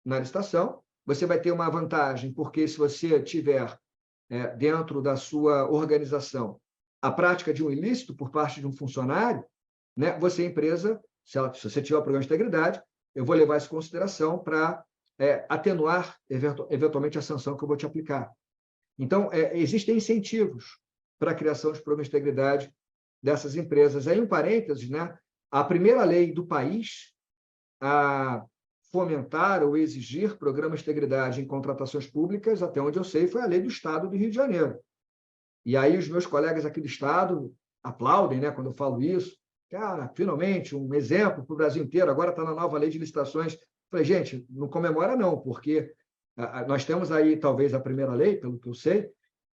na licitação, você vai ter uma vantagem porque se você tiver dentro da sua organização a prática de um ilícito por parte de um funcionário, você, empresa, se você tiver o programa de integridade, eu vou levar isso em consideração para atenuar, eventualmente, a sanção que eu vou te aplicar. Então, existem incentivos para a criação de programas de integridade dessas empresas. Aí, um parênteses, a primeira lei do país a fomentar ou exigir programas de integridade em contratações públicas, até onde eu sei, foi a lei do Estado do Rio de Janeiro. E aí os meus colegas aqui do Estado aplaudem, quando eu falo isso. Finalmente, um exemplo para o Brasil inteiro, agora está na nova lei de licitações. Falei, gente, não comemora não, porque nós temos aí talvez a primeira lei, pelo que eu sei,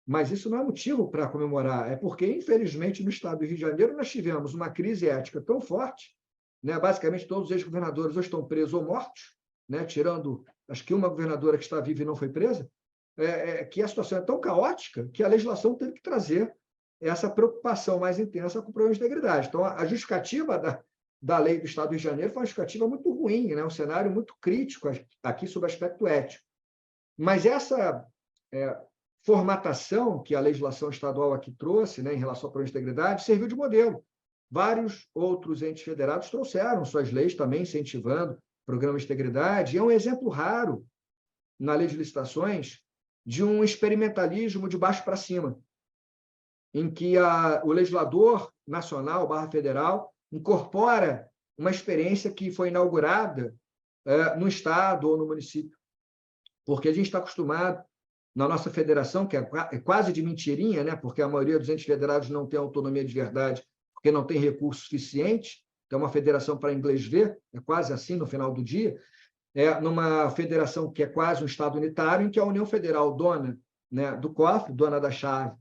mas isso não é motivo para comemorar, é porque, infelizmente, no Estado do Rio de Janeiro, nós tivemos uma crise ética tão forte, basicamente todos os ex-governadores ou estão presos ou mortos, tirando, acho que uma governadora que está viva e não foi presa, que a situação é tão caótica que a legislação teve que trazer essa preocupação mais intensa com o problema de integridade. Então, a justificativa da lei do Estado do Rio de Janeiro foi uma justificativa muito ruim, um cenário muito crítico aqui sob o aspecto ético. Mas essa formatação que a legislação estadual aqui trouxe, em relação ao problema de integridade, serviu de modelo. Vários outros entes federados trouxeram suas leis também incentivando programas de integridade, e é um exemplo raro na lei de licitações de um experimentalismo de baixo para cima, em que o legislador nacional /federal incorpora uma experiência que foi inaugurada no Estado ou no município. Porque a gente está acostumado, na nossa federação, que é quase de mentirinha, porque a maioria dos entes federados não tem autonomia de verdade, porque não tem recurso suficiente, então uma federação para inglês ver, é quase assim no final do dia, numa federação que é quase um Estado unitário, em que a União Federal, dona do cofre, dona da chave,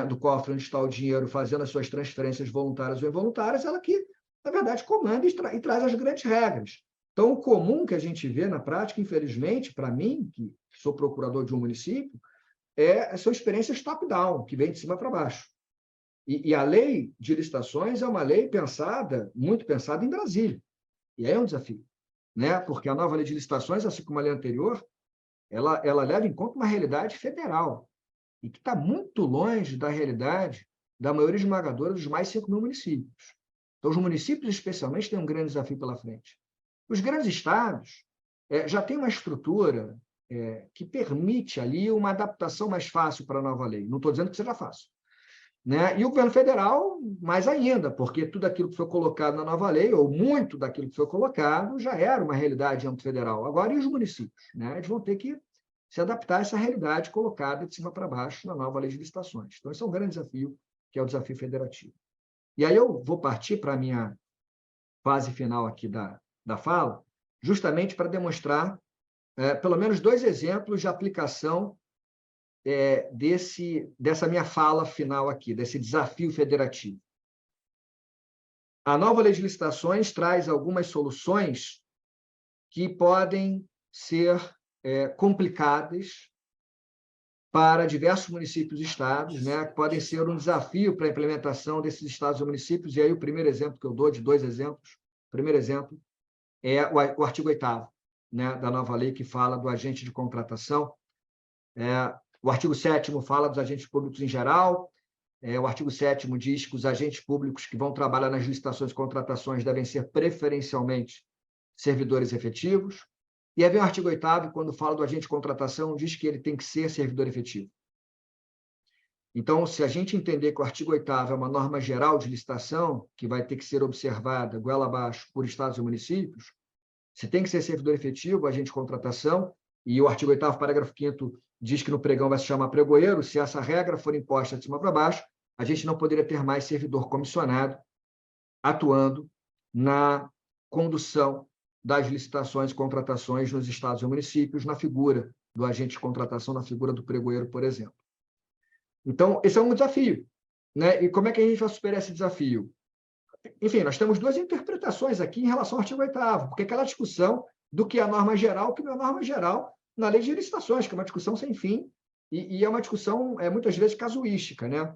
do cofre onde está o dinheiro, fazendo as suas transferências voluntárias ou involuntárias, ela que, na verdade, comanda e traz as grandes regras. Então, o comum que a gente vê na prática, infelizmente, para mim, que sou procurador de um município, são experiências top-down, que vem de cima para baixo. E a lei de licitações é uma lei muito pensada em Brasília. E aí é um desafio, porque a nova lei de licitações, assim como a lei anterior, ela leva em conta uma realidade federal, e que está muito longe da realidade da maioria esmagadora dos mais 5 mil municípios. Então, os municípios, especialmente, têm um grande desafio pela frente. Os grandes estados já têm uma estrutura que permite ali uma adaptação mais fácil para a nova lei. Não estou dizendo que seja fácil. E o governo federal, mais ainda, porque tudo aquilo que foi colocado na nova lei, ou muito daquilo que foi colocado, já era uma realidade âmbito federal. Agora, e os municípios? Eles vão ter que se adaptar a essa realidade colocada de cima para baixo na nova lei de licitações. Então, esse é um grande desafio, que é o desafio federativo. E aí eu vou partir para a minha fase final aqui da fala, justamente para demonstrar pelo menos 2 exemplos de aplicação dessa minha fala final aqui, desse desafio federativo. A nova lei de licitações traz algumas soluções que podem ser complicadas para diversos municípios e estados, né, que podem ser um desafio para a implementação desses estados e municípios. E aí o primeiro exemplo que eu dou, de 2 exemplos, o primeiro exemplo é o artigo 8º, né, da nova lei, que fala do agente de contratação. O artigo 7º fala dos agentes públicos em geral. O artigo 7º diz que os agentes públicos que vão trabalhar nas licitações e contratações devem ser preferencialmente servidores efetivos. E aí vem o artigo 8º, quando fala do agente de contratação, diz que ele tem que ser servidor efetivo. Então, se a gente entender que o artigo 8º é uma norma geral de licitação, que vai ter que ser observada goela abaixo por estados e municípios, se tem que ser servidor efetivo, agente de contratação, e o artigo 8º, parágrafo 5º, diz que no pregão vai se chamar pregoeiro, se essa regra for imposta de cima para baixo, a gente não poderia ter mais servidor comissionado atuando na condução das licitações e contratações nos estados e municípios, na figura do agente de contratação, na figura do pregoeiro, por exemplo. Então, esse é um desafio, né? E como é que a gente vai superar esse desafio? Enfim, nós temos 2 interpretações aqui em relação ao artigo 8º, porque aquela discussão do que é a norma geral, o que não é norma geral na lei de licitações, que é uma discussão sem fim, e é uma discussão, muitas vezes, casuística, né?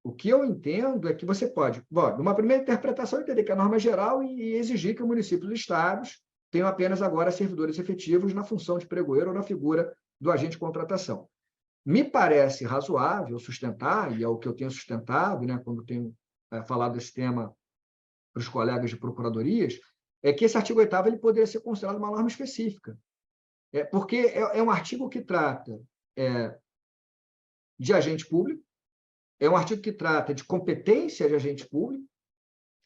O que eu entendo é que você pode, numa primeira interpretação, entender que é a norma geral e exigir que o município e os estados tenham apenas agora servidores efetivos na função de pregoeiro ou na figura do agente de contratação. Me parece razoável sustentar, e é o que eu tenho sustentado, né, quando tenho falado desse tema para os colegas de procuradorias, é que esse artigo 8º ele poderia ser considerado uma norma específica. Porque é um artigo que trata de agente público, é um artigo que trata de competência de agente público,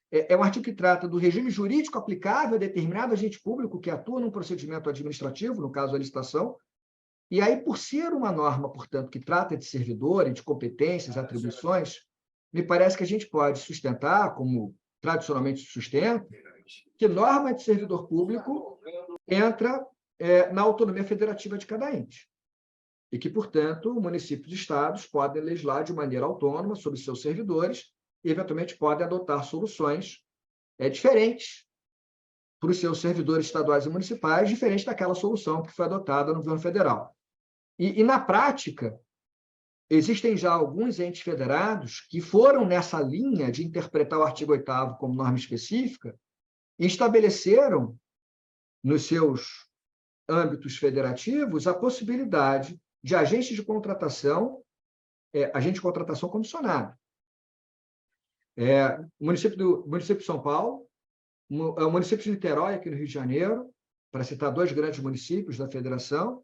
é um artigo que trata do regime jurídico aplicável a determinado agente público que atua num procedimento administrativo, no caso a licitação, e aí, por ser uma norma, portanto, que trata de servidor e de competências, atribuições, me parece que a gente pode sustentar, como tradicionalmente se sustenta, que norma de servidor público entra na autonomia federativa de cada ente. E que, portanto, municípios e estados podem legislar de maneira autônoma sobre seus servidores e, eventualmente, podem adotar soluções diferentes para os seus servidores estaduais e municipais, diferente daquela solução que foi adotada no governo federal. E na prática, existem já alguns entes federados que foram nessa linha de interpretar o artigo 8º como norma específica e estabeleceram, nos seus âmbitos federativos, a possibilidade de agente de contratação comissionado. O município de São Paulo, o município de Niterói, aqui no Rio de Janeiro, para citar 2 grandes municípios da federação,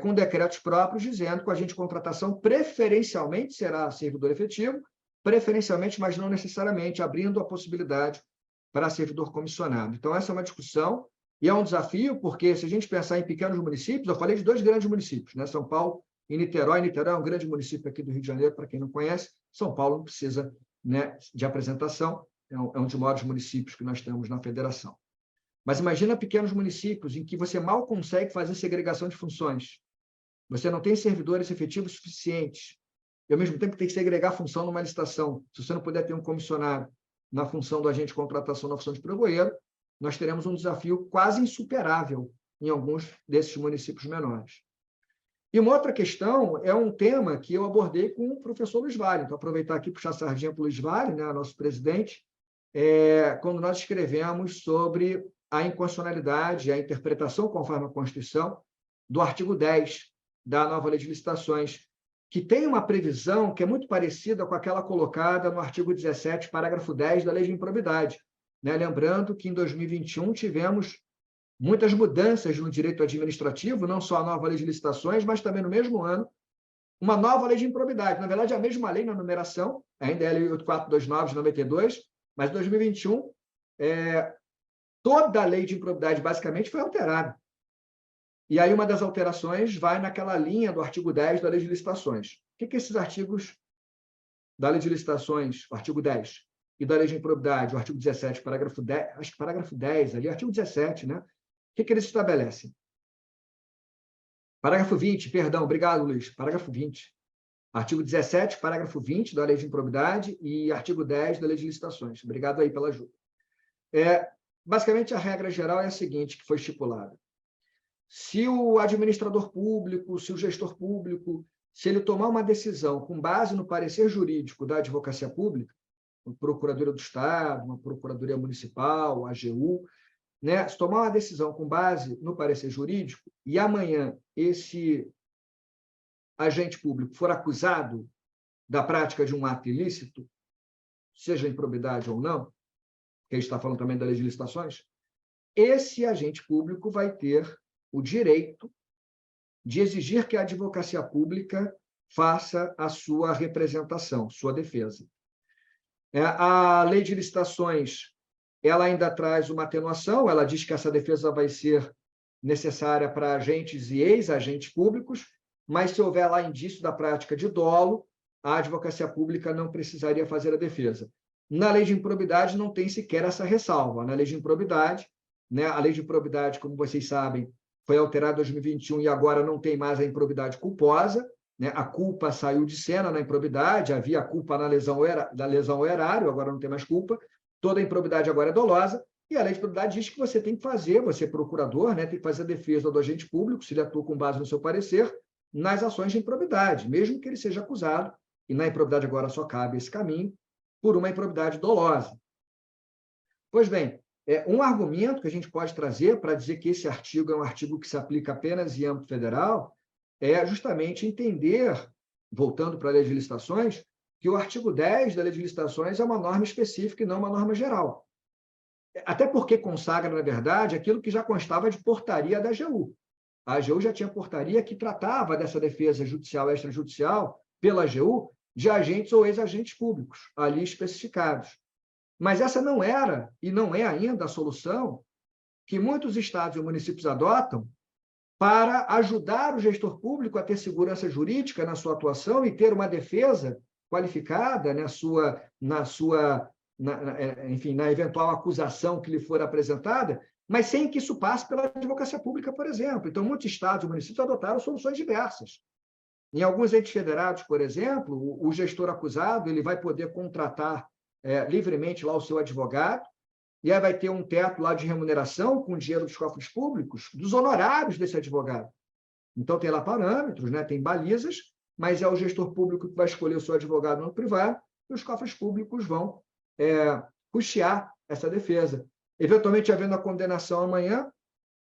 com decretos próprios dizendo que o agente de contratação preferencialmente será servidor efetivo, preferencialmente, mas não necessariamente, abrindo a possibilidade para servidor comissionado. Então, essa é uma discussão e é um desafio, porque se a gente pensar em pequenos municípios, eu falei de 2 grandes municípios, né? São Paulo e Niterói. Niterói é um grande município aqui do Rio de Janeiro, para quem não conhece. São Paulo não precisa, né, de apresentação, é um dos maiores municípios que nós temos na federação. Mas imagina pequenos municípios em que você mal consegue fazer segregação de funções. Você não tem servidores efetivos suficientes. E, ao mesmo tempo, tem que segregar a função numa licitação. Se você não puder ter um comissionado na função do agente de contratação, na função de pregoeiro, nós teremos um desafio quase insuperável em alguns desses municípios menores. E uma outra questão é um tema que eu abordei com o professor Luiz Vale. Então, aproveitar aqui e puxar a sardinha para o Luiz Vale, né, nosso presidente, quando nós escrevemos sobre a inconstitucionalidade, a interpretação conforme a Constituição do artigo 10 da nova lei de licitações, que tem uma previsão que é muito parecida com aquela colocada no artigo 17, parágrafo 10 da lei de improbidade. Né? Lembrando que em 2021 tivemos muitas mudanças no direito administrativo, não só a nova lei de licitações, mas também no mesmo ano, uma nova lei de improbidade. Na verdade, a mesma lei na numeração, ainda é a Lei 8429 de 92, mas em 2021, toda a lei de improbidade, basicamente, foi alterada. E aí uma das alterações vai naquela linha do artigo 10 da lei de licitações. O que esses artigos da Lei de Licitações, o artigo 10, e da Lei de Improbidade, o artigo 17, parágrafo 10, acho que parágrafo 10 ali, artigo 17, né? O que eles estabelecem? Parágrafo 20, perdão, obrigado, Luiz. Parágrafo 20. Artigo 17, parágrafo 20 da Lei de Improbidade e artigo 10 da Lei de Licitações. Obrigado aí pela ajuda. Basicamente, a regra geral é a seguinte, que foi estipulada. Se o administrador público, se o gestor público, se ele tomar uma decisão com base no parecer jurídico da advocacia pública, uma Procuradoria do Estado, uma Procuradoria Municipal, a AGU, né, se tomar uma decisão com base no parecer jurídico e amanhã esse agente público for acusado da prática de um ato ilícito, seja improbidade ou não, que a gente está falando também da Lei de Licitações, esse agente público vai ter o direito de exigir que a advocacia pública faça a sua representação, sua defesa. A Lei de Licitações, ela ainda traz uma atenuação, ela diz que essa defesa vai ser necessária para agentes e ex-agentes públicos, mas se houver lá indício da prática de dolo, a advocacia pública não precisaria fazer a defesa. Na Lei de Improbidade não tem sequer essa ressalva. Na Lei de Improbidade, né, a Lei de Improbidade, como vocês sabem, foi alterada em 2021 e agora não tem mais a improbidade culposa, né? A culpa saiu de cena na improbidade, havia culpa na lesão ao erário, agora não tem mais culpa, toda a improbidade agora é dolosa, e a Lei de Improbidade diz que você tem que fazer, você procurador, né, tem que fazer a defesa do agente público, se ele atua com base no seu parecer, nas ações de improbidade, mesmo que ele seja acusado, e na improbidade agora só cabe esse caminho, por uma improbidade dolosa. Pois bem, um argumento que a gente pode trazer para dizer que esse artigo é um artigo que se aplica apenas em âmbito federal é justamente entender, voltando para a Lei de Licitações, que o artigo 10 da Lei de Licitações é uma norma específica e não uma norma geral. Até porque consagra, na verdade, aquilo que já constava de portaria da AGU. A AGU já tinha portaria que tratava dessa defesa judicial e extrajudicial pela AGU de agentes ou ex-agentes públicos, ali especificados. Mas essa não era, e não é ainda, a solução que muitos estados e municípios adotam para ajudar o gestor público a ter segurança jurídica na sua atuação e ter uma defesa qualificada enfim, na eventual acusação que lhe for apresentada, mas sem que isso passe pela advocacia pública, por exemplo. Então, muitos estados e municípios adotaram soluções diversas. Em alguns entes federados, por exemplo, o gestor acusado ele vai poder contratar livremente lá o seu advogado, e aí vai ter um teto lá de remuneração com dinheiro dos cofres públicos, dos honorários desse advogado. Então, tem lá parâmetros, né? Tem balizas, mas é o gestor público que vai escolher o seu advogado no privado, e os cofres públicos vão custear essa defesa. Eventualmente, havendo a condenação amanhã,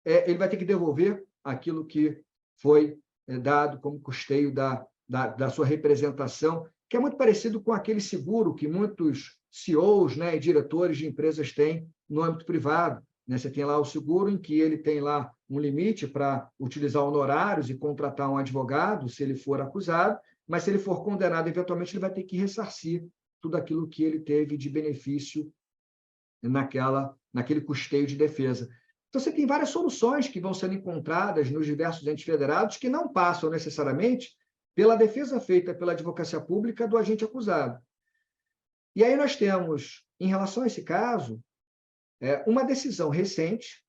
ele vai ter que devolver aquilo que foi dado como custeio da sua representação, que é muito parecido com aquele seguro que muitos CEOs, né, e diretores de empresas têm no âmbito privado. Né? Você tem lá o seguro em que ele tem lá um limite para utilizar honorários e contratar um advogado, se ele for acusado, mas se ele for condenado, eventualmente ele vai ter que ressarcir tudo aquilo que ele teve de benefício naquele custeio de defesa. Então, você tem várias soluções que vão sendo encontradas nos diversos entes federados que não passam necessariamente pela defesa feita pela advocacia pública do agente acusado. E aí nós temos, em relação a esse caso, uma decisão recente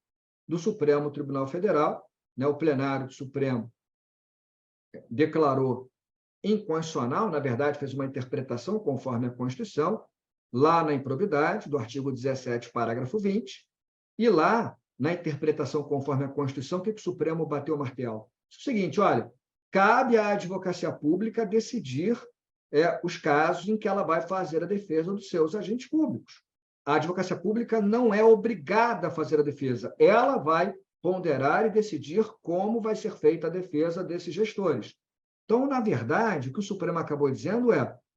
do Supremo Tribunal Federal, né, o plenário do Supremo declarou inconstitucional, na verdade, fez uma interpretação conforme a Constituição, lá na improbidade, do artigo 17, parágrafo 20, e lá, na interpretação conforme a Constituição, o que o Supremo bateu o martelo? É o seguinte, olha, cabe à advocacia pública decidir os casos em que ela vai fazer a defesa dos seus agentes públicos. A advocacia pública não é obrigada a fazer a defesa, ela vai ponderar e decidir como vai ser feita a defesa desses gestores. Então, na verdade, o que o Supremo acabou dizendo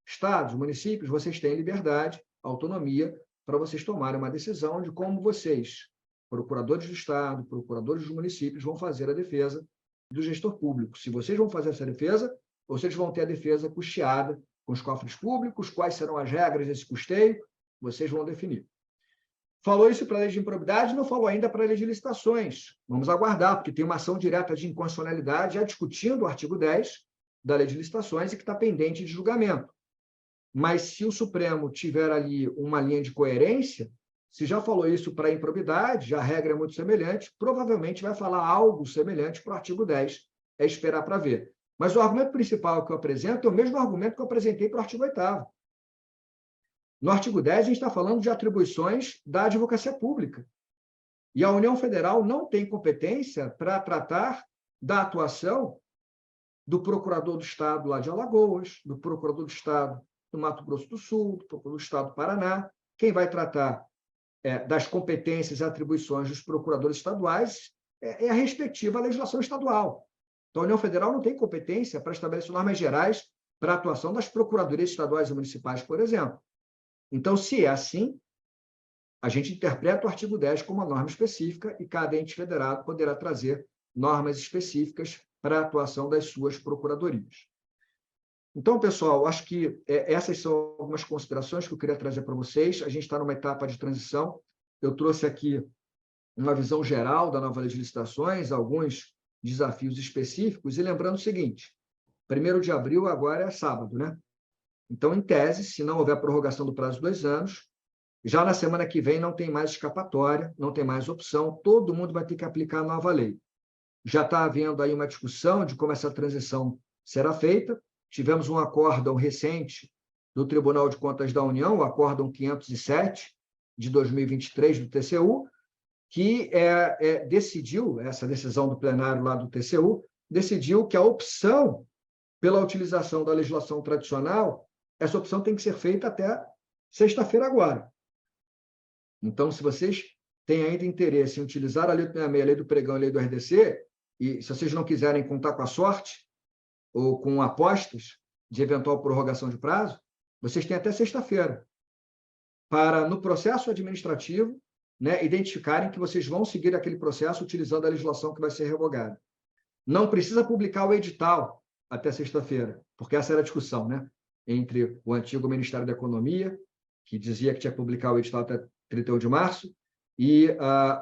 estados, municípios, vocês têm liberdade, autonomia, para vocês tomarem uma decisão de como vocês, procuradores do Estado, procuradores dos municípios, vão fazer a defesa do gestor público. Se vocês vão fazer essa defesa, vocês vão ter a defesa custeada com os cofres públicos, quais serão as regras desse custeio, vocês vão definir. Falou isso para a Lei de Improbidade, não falou ainda para a Lei de Licitações. Vamos aguardar, porque tem uma ação direta de inconstitucionalidade já discutindo o artigo 10 da Lei de Licitações e que está pendente de julgamento. mas se o Supremo tiver ali uma linha de coerência, se já falou isso para a improbidade, já a regra é muito semelhante, provavelmente vai falar algo semelhante para o artigo 10. É esperar para ver. Mas o argumento principal que eu apresento é o mesmo argumento que eu apresentei para o artigo 8º. No artigo 10, a gente está falando de atribuições da advocacia pública. E a União Federal não tem competência para tratar da atuação do procurador do Estado lá de Alagoas, do procurador do Estado do Mato Grosso do Sul, do procurador do Estado do Paraná. Quem vai tratar das competências e atribuições dos procuradores estaduais é a respectiva legislação estadual. Então, a União Federal não tem competência para estabelecer normas gerais para a atuação das procuradorias estaduais e municipais, por exemplo. Então, se é assim, a gente interpreta o artigo 10 como uma norma específica e cada ente federado poderá trazer normas específicas para a atuação das suas procuradorias. Então, pessoal, acho que essas são algumas considerações que eu queria trazer para vocês. A gente está numa etapa de transição. Eu trouxe aqui uma visão geral da nova lei de licitações, alguns desafios específicos, e lembrando o seguinte, 1º de abril agora é sábado, né? Então, em tese, se não houver prorrogação do prazo de 2 anos, já na semana que vem não tem mais escapatória, não tem mais opção, todo mundo vai ter que aplicar a nova lei. Já está havendo aí uma discussão de como essa transição será feita. Tivemos um acórdão recente do Tribunal de Contas da União, o acórdão 507 de 2023 do TCU, que decidiu, essa decisão do plenário lá do TCU, decidiu que a opção pela utilização da legislação tradicional, essa opção tem que ser feita até sexta-feira agora. Então, se vocês têm ainda interesse em utilizar a Lei do 66, a Lei do Pregão e a Lei do RDC, e se vocês não quiserem contar com a sorte ou com apostas de eventual prorrogação de prazo, vocês têm até sexta-feira para, no processo administrativo, né, identificarem que vocês vão seguir aquele processo utilizando a legislação que vai ser revogada. Não precisa publicar o edital até sexta-feira, porque essa era a discussão, né, entre o antigo Ministério da Economia, que dizia que tinha que publicar o edital até 31 de março, e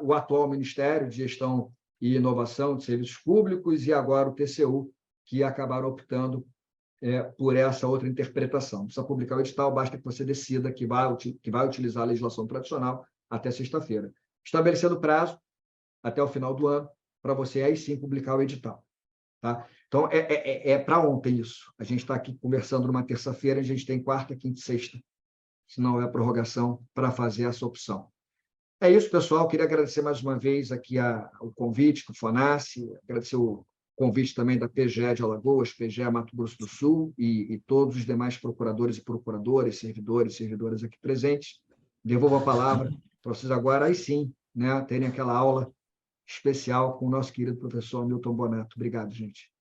o atual Ministério de Gestão e Inovação de Serviços Públicos, e agora o TCU, que acabaram optando por essa outra interpretação. Não precisa publicar o edital, basta que você decida que vai utilizar a legislação tradicional até sexta-feira. Estabelecendo prazo até o final do ano, para você aí sim publicar o edital. Tá? Então, para ontem isso. A gente está aqui conversando numa terça-feira, a gente tem quarta, quinta e sexta, se não houver prorrogação, para fazer essa opção. É isso, pessoal. Queria agradecer mais uma vez aqui o convite do FONASSE, agradecer o convite também da PGE de Alagoas, PGE Mato Grosso do Sul e todos os demais procuradores e procuradoras, servidores e servidoras aqui presentes. Devolvo a palavra para vocês agora, aí sim, né, terem aquela aula especial com o nosso querido professor Milton Bonato. Obrigado, gente.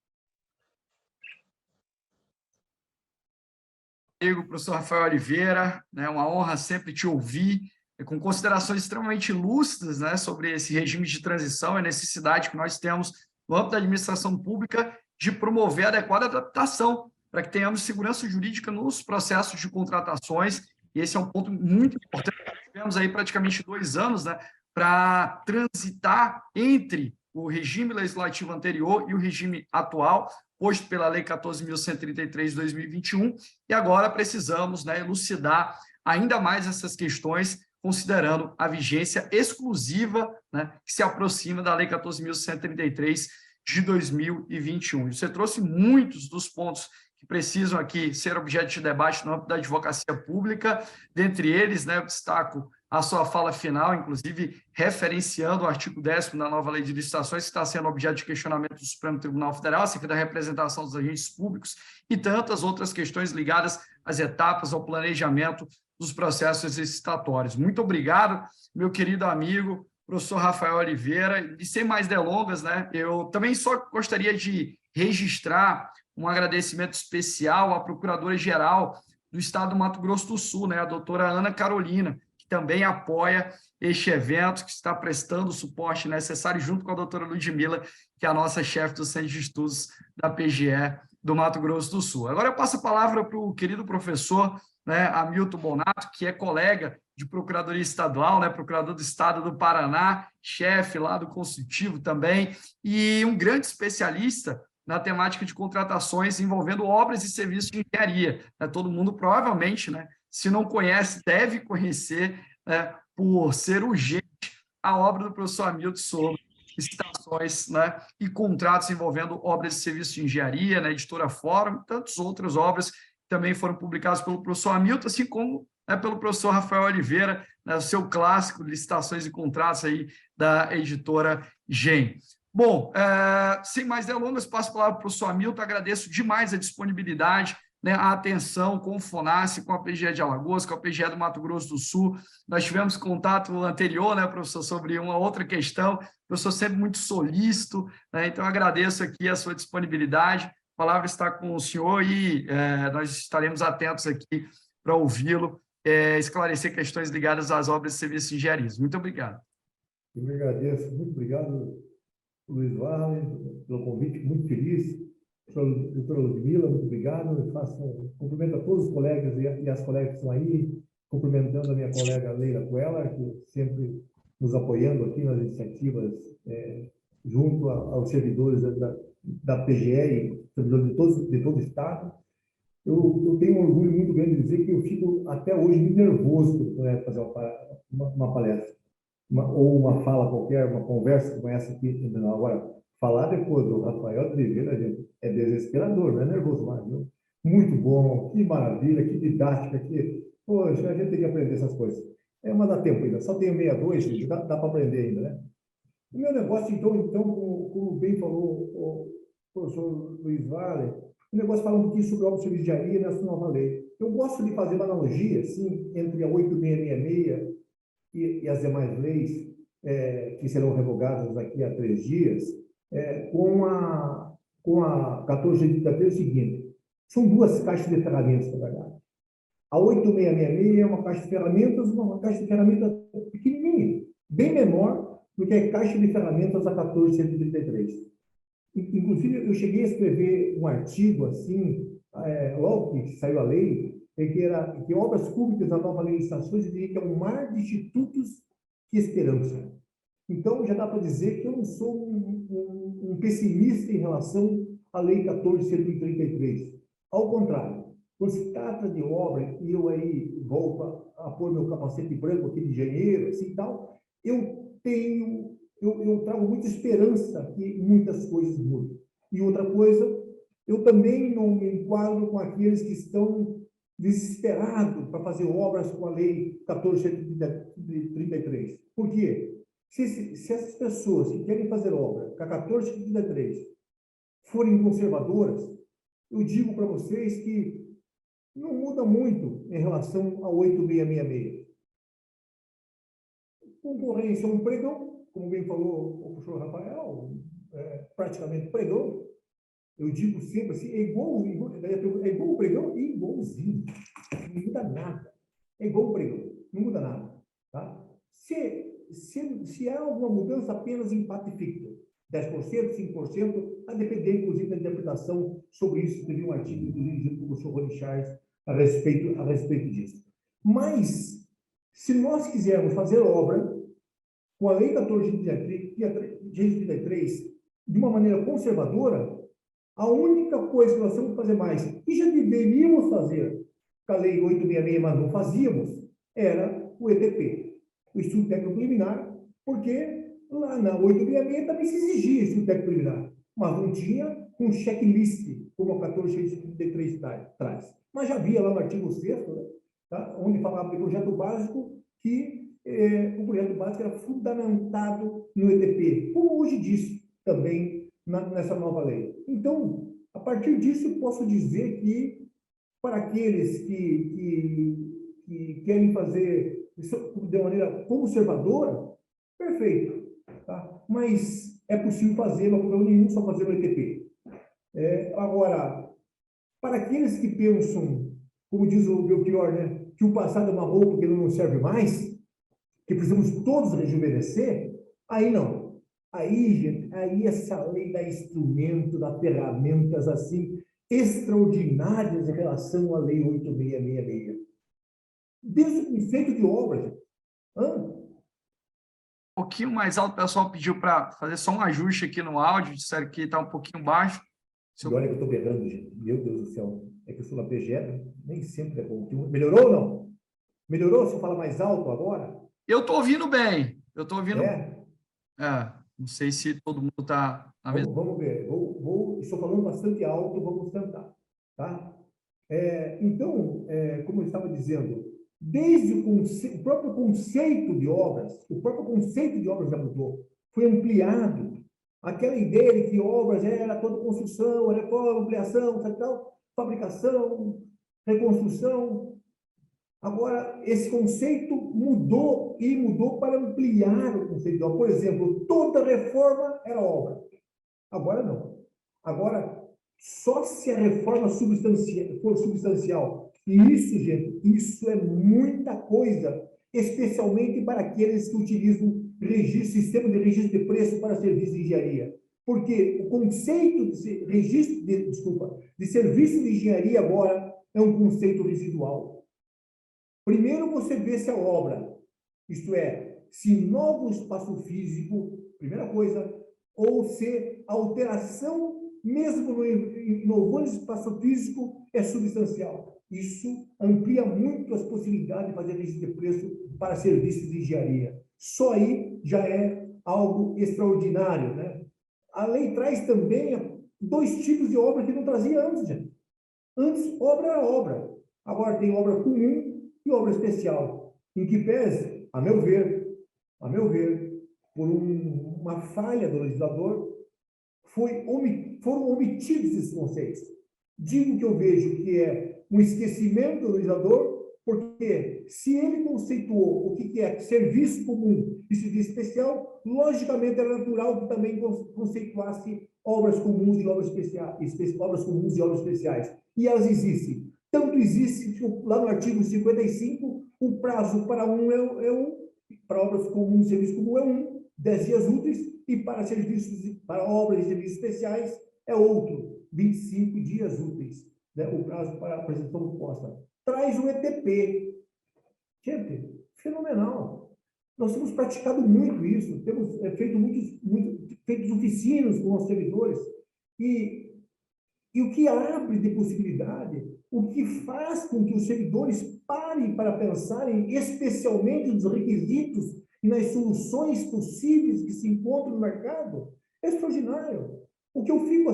Amigo, professor Rafael Oliveira, né, uma honra sempre te ouvir, com considerações extremamente lúcidas, né, sobre esse regime de transição e a necessidade que nós temos no âmbito da administração pública de promover a adequada adaptação para que tenhamos segurança jurídica nos processos de contratações, e esse é um ponto muito importante. Tivemos aí praticamente 2 anos, né, para transitar entre o regime legislativo anterior e o regime atual, posto pela Lei 14.133 de 2021, e agora precisamos, né, elucidar ainda mais essas questões, considerando a vigência exclusiva, né, que se aproxima da Lei 14.133 de 2021. Você trouxe muitos dos pontos que precisam aqui ser objeto de debate no âmbito da advocacia pública, dentre eles, né, eu destaco a sua fala final, inclusive referenciando o artigo 10º da nova lei de licitações, que está sendo objeto de questionamento do Supremo Tribunal Federal, acerca da representação dos agentes públicos e tantas outras questões ligadas às etapas, ao planejamento dos processos licitatórios. Muito obrigado, meu querido amigo, professor Rafael Oliveira, e sem mais delongas, né, eu também só gostaria de registrar um agradecimento especial à Procuradora-Geral do Estado do Mato Grosso do Sul, né, a doutora Ana Carolina, também apoia este evento, que está prestando o suporte necessário, junto com a doutora Ludmila, que é a nossa chefe do Centro de Estudos da PGE do Mato Grosso do Sul. Agora eu passo a palavra para o querido professor, né, Hamilton Bonato, que é colega de Procuradoria Estadual, né, procurador do Estado do Paraná, chefe lá do Consultivo também, e um grande especialista na temática de contratações envolvendo obras e serviços de engenharia. Todo mundo provavelmente, se não conhece, deve conhecer, por ser urgente, a obra do professor Hamilton sobre licitações, e contratos envolvendo obras e serviços de engenharia, editora Fórum, e tantas outras obras que também foram publicadas pelo professor Hamilton, assim como pelo professor Rafael Oliveira, o seu clássico de licitações e contratos aí da editora GEM. Bom, sem mais delongas, passo a palavra para o professor Hamilton, agradeço demais a disponibilidade, a atenção com o FONASSE, com a PGE de Alagoas, com a PGE do Mato Grosso do Sul. Nós tivemos contato anterior, professor, sobre uma outra questão, o professor sempre muito solícito, então agradeço aqui a sua disponibilidade, a palavra está com o senhor e nós estaremos atentos aqui para ouvi-lo, esclarecer questões ligadas às obras de serviços de engenharia. Muito obrigado. Eu me agradeço, muito obrigado, Luiz Warley, pelo convite, muito feliz. Doutora Ludmila, muito obrigado. Eu cumprimento a todos os colegas e as colegas que estão aí, cumprimentando a minha colega Leila Cuellar, que sempre nos apoiando aqui nas iniciativas junto aos servidores da PGE e servidores de todo o Estado. Eu tenho um orgulho muito grande de dizer que eu fico até hoje muito nervoso quando fazer uma palestra, ou uma fala qualquer, uma conversa como essa aqui. Agora, falar depois do Rafael Oliveira, gente, é desesperador, não é nervoso mais, não? Muito bom, que maravilha, que didática, poxa, a gente tem que aprender essas coisas. Mas dá tempo ainda, só tenho 62, dá para aprender ainda, né? O meu negócio, então como bem falou o professor Luiz Warley, o negócio fala um pouquinho sobre obra de serviço de engenharia nessa nova lei. Eu gosto de fazer uma analogia, assim, entre a 8666 e as demais leis que serão revogadas daqui a 3 dias, com a 1483 é o seguinte: são 2 caixas de ferramentas, na verdade. A 8666 é uma caixa de ferramentas, uma caixa de ferramentas pequenininha, bem menor do que a caixa de ferramentas da 1433. Inclusive, eu cheguei a escrever um artigo assim, logo que saiu a lei, que obras públicas da nova lei de licitações, eu diria que é um mar de institutos que esperança. Então, já dá para dizer que eu não sou um pessimista em relação à Lei 14.133. Ao contrário, quando se trata de obra, e eu aí volto a pôr meu capacete branco aqui de engenheiro, assim tal, eu trago muita esperança que muitas coisas mudem. E outra coisa, eu também não me enquadro com aqueles que estão desesperados para fazer obras com a Lei 14.133. Por quê? Se essas pessoas que querem fazer obra com a 1433 forem conservadoras, eu digo para vocês que não muda muito em relação a 8666. Concorrência é um pregão, como bem falou o professor Rafael, praticamente pregão. Eu digo sempre assim, é igual o pregão e igualzinho. Não muda nada. É igual o pregão, não muda nada. Tá? Se há alguma mudança, apenas empate ficto. 10%, 5%, a depender, inclusive, da interpretação sobre isso. Teve um artigo dirigido pelo professor Rony Charles a respeito disso. Mas, se nós quisermos fazer obra com a Lei 14.133 de uma maneira conservadora, a única coisa que nós temos que fazer mais, e já deveríamos fazer com a Lei 866, mas não fazíamos, era o ETP, o Estudo Técnico Preliminar, porque lá na 866 também se exigia estudo técnico preliminar, mas não tinha um checklist, como a 1433 traz. Mas já havia lá no artigo 6º, né, tá, onde falava de projeto básico, que o projeto básico era fundamentado no ETP, como hoje diz também nessa nova lei. Então, a partir disso, eu posso dizer que, para aqueles que querem fazer isso de maneira conservadora, perfeito. Tá? Mas é possível fazer, não há problema nenhum só fazer o ETP. Agora, para aqueles que pensam, como diz o Belchior, né, que o passado é uma roupa que não serve mais, que precisamos todos rejuvenescer, aí não. Aí, gente, aí essa lei dá instrumento, dá ferramentas assim extraordinárias em relação à Lei 8666. Desde o conceito de obra, gente. Um pouquinho mais alto, o pessoal pediu para fazer só um ajuste aqui no áudio, disseram que está um pouquinho baixo. E olha que eu estou berrando, gente. Meu Deus do céu. É que eu sou na PGE, nem sempre é bom. Melhorou ou não? Melhorou? Você fala mais alto agora? Eu estou ouvindo bem. Eu estou ouvindo. É? Não sei se todo mundo está na mesma. Vamos ver. Estou falando bastante alto, vamos tentar. Tá? Então, como eu estava dizendo, desde o próprio conceito de obras, já mudou, foi ampliado. Aquela ideia de que obras era toda construção, reforma, ampliação, tal, fabricação, reconstrução. Agora, esse conceito mudou e mudou para ampliar o conceito de obra. Por exemplo, toda reforma era obra. Agora não. Agora, só se a reforma for substancial. E isso, gente, isso é muita coisa, especialmente para aqueles que utilizam sistema de registro de preço para serviços de engenharia. Porque o conceito de serviço de engenharia agora é um conceito residual. Primeiro você vê se a obra, isto é, se novo espaço físico, primeira coisa, ou se a alteração, mesmo no novo espaço físico, é substancial. Isso amplia muito as possibilidades de fazer registro de preço para serviços de engenharia. Só aí já é algo extraordinário, né? A lei traz também 2 tipos de obra que não trazia antes, gente. Antes, obra era obra. Agora tem obra comum e obra especial. Em que pese, a meu ver, por uma falha do legislador, foram omitidos esses conceitos. Digo que eu vejo que é um esquecimento do legislador, porque se ele conceituou o que é serviço comum e serviço especial, logicamente era natural que também conceituasse obras comuns e obras especiais, obras comuns e obras especiais. E elas existem. Tanto existe que lá no artigo 55, o prazo para para obras comuns e serviço comum 10 dias úteis, e para obras e serviços especiais é outro, 25 dias úteis, né? O prazo para a apresentação de proposta. Traz o ETP. Gente, fenomenal. Nós temos praticado muito isso, temos feito oficinas com os servidores, e o que abre de possibilidade, o que faz com que os servidores parem para pensarem especialmente nos requisitos e nas soluções possíveis que se encontram no mercado, é extraordinário. O que eu fico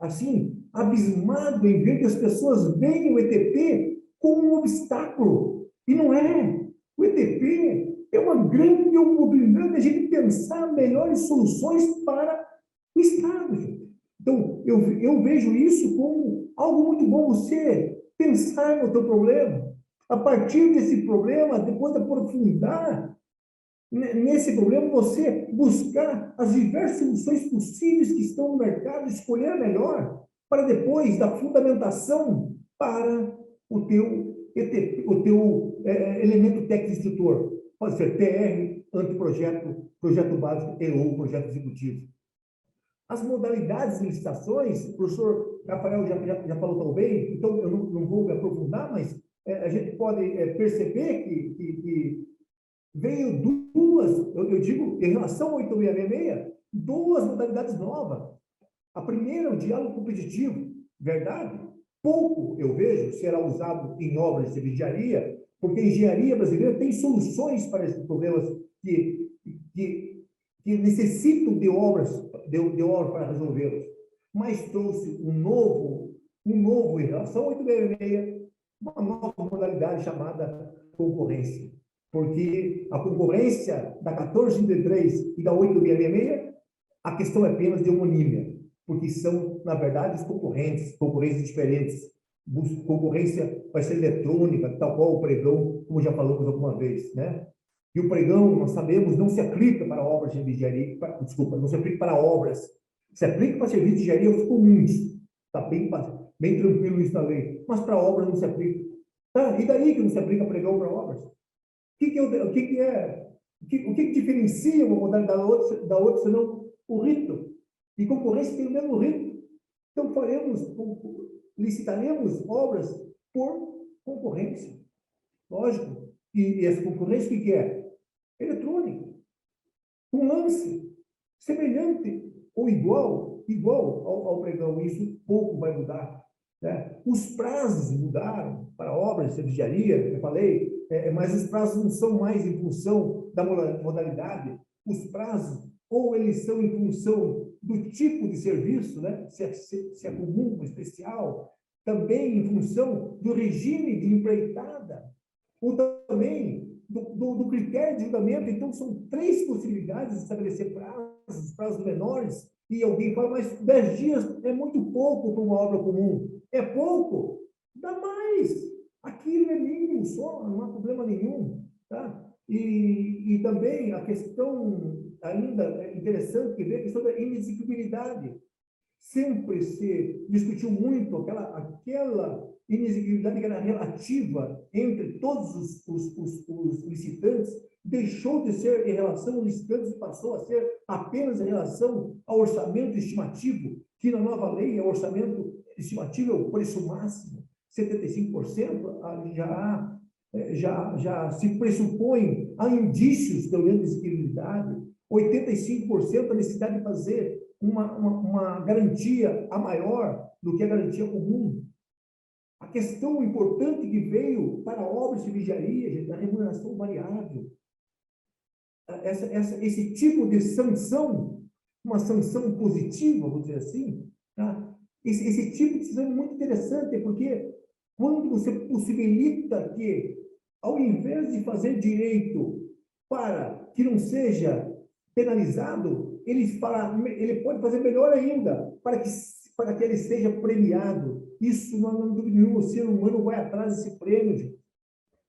assim, abismado em ver que as pessoas veem o ETP como um obstáculo, e não é. O ETP é uma grande oportunidade de a gente pensar melhores soluções para o Estado, gente. Então, eu vejo isso como algo muito bom, você pensar no teu problema, a partir desse problema, depois de aprofundar nesse problema, você buscar as diversas soluções possíveis que estão no mercado, escolher a melhor, para depois da fundamentação para o teu elemento técnico instrutor. Pode ser TR, anteprojeto, projeto básico e ou projeto executivo. As modalidades de licitações, o professor Rafael já falou tão bem, então eu não vou me aprofundar, mas a gente pode perceber que veio eu digo, em relação ao 8666, 2 modalidades novas. A primeira é o diálogo competitivo, verdade? Pouco, eu vejo, será usado em obras de engenharia, porque a engenharia brasileira tem soluções para esses problemas que necessitam de obras para resolvê-los. Mas trouxe um novo em relação ao 866, uma nova modalidade chamada concorrência. Porque a concorrência da 1433 e da 8666, a questão é apenas de homonímia, porque são, na verdade, concorrências diferentes. Concorrência vai ser eletrônica, tal qual o pregão, como já falamos alguma vez, né? E o pregão, nós sabemos, não se aplica para obras de engenharia, não se aplica para obras, se aplica para serviços de engenharia comuns. Está bem tranquilo isso na lei, mas para obras não se aplica. E daí que não se aplica pregão para obras? O que diferencia uma modalidade da outra, senão o rito? E concorrência tem o mesmo rito. Então, licitaremos obras por concorrência. Lógico. E essa concorrência, o que é? Eletrônica. Um lance semelhante ou igual igual ao pregão, isso pouco vai mudar. Né? Os prazos mudaram para obras de vigiaria, eu falei, mas os prazos não são mais em função da modalidade. Os prazos, ou eles são em função do tipo de serviço, né? se é comum ou especial, também em função do regime de empreitada, ou também do critério de julgamento. Então, são 3 possibilidades de estabelecer prazos menores, e alguém fala, mas 10 dias é muito pouco para uma obra comum. É pouco? Dá mais. Aquilo é mínimo só, não há problema nenhum. Tá? E também a questão ainda interessante que vem a questão da inexequibilidade. Sempre se discutiu muito aquela inexequibilidade que era relativa entre todos os licitantes, deixou de ser em relação aos licitantes e passou a ser apenas em relação ao orçamento estimativo, que na nova lei é o orçamento estimativo, é o preço máximo, 75%, já se pressupõe, há indícios de inexequibilidade, 85% a necessidade de fazer uma garantia a maior do que a garantia comum. A questão importante que veio para obras de vigiaria, da remuneração variável, esse tipo de sanção, uma sanção positiva, vamos dizer assim, tá? Esse tipo de sanção é muito interessante, porque quando você possibilita que, ao invés de fazer direito para que não seja penalizado, ele pode fazer melhor ainda, para que ele seja premiado. Isso, não dúvida nenhuma, o ser humano vai atrás desse prêmio. Gente.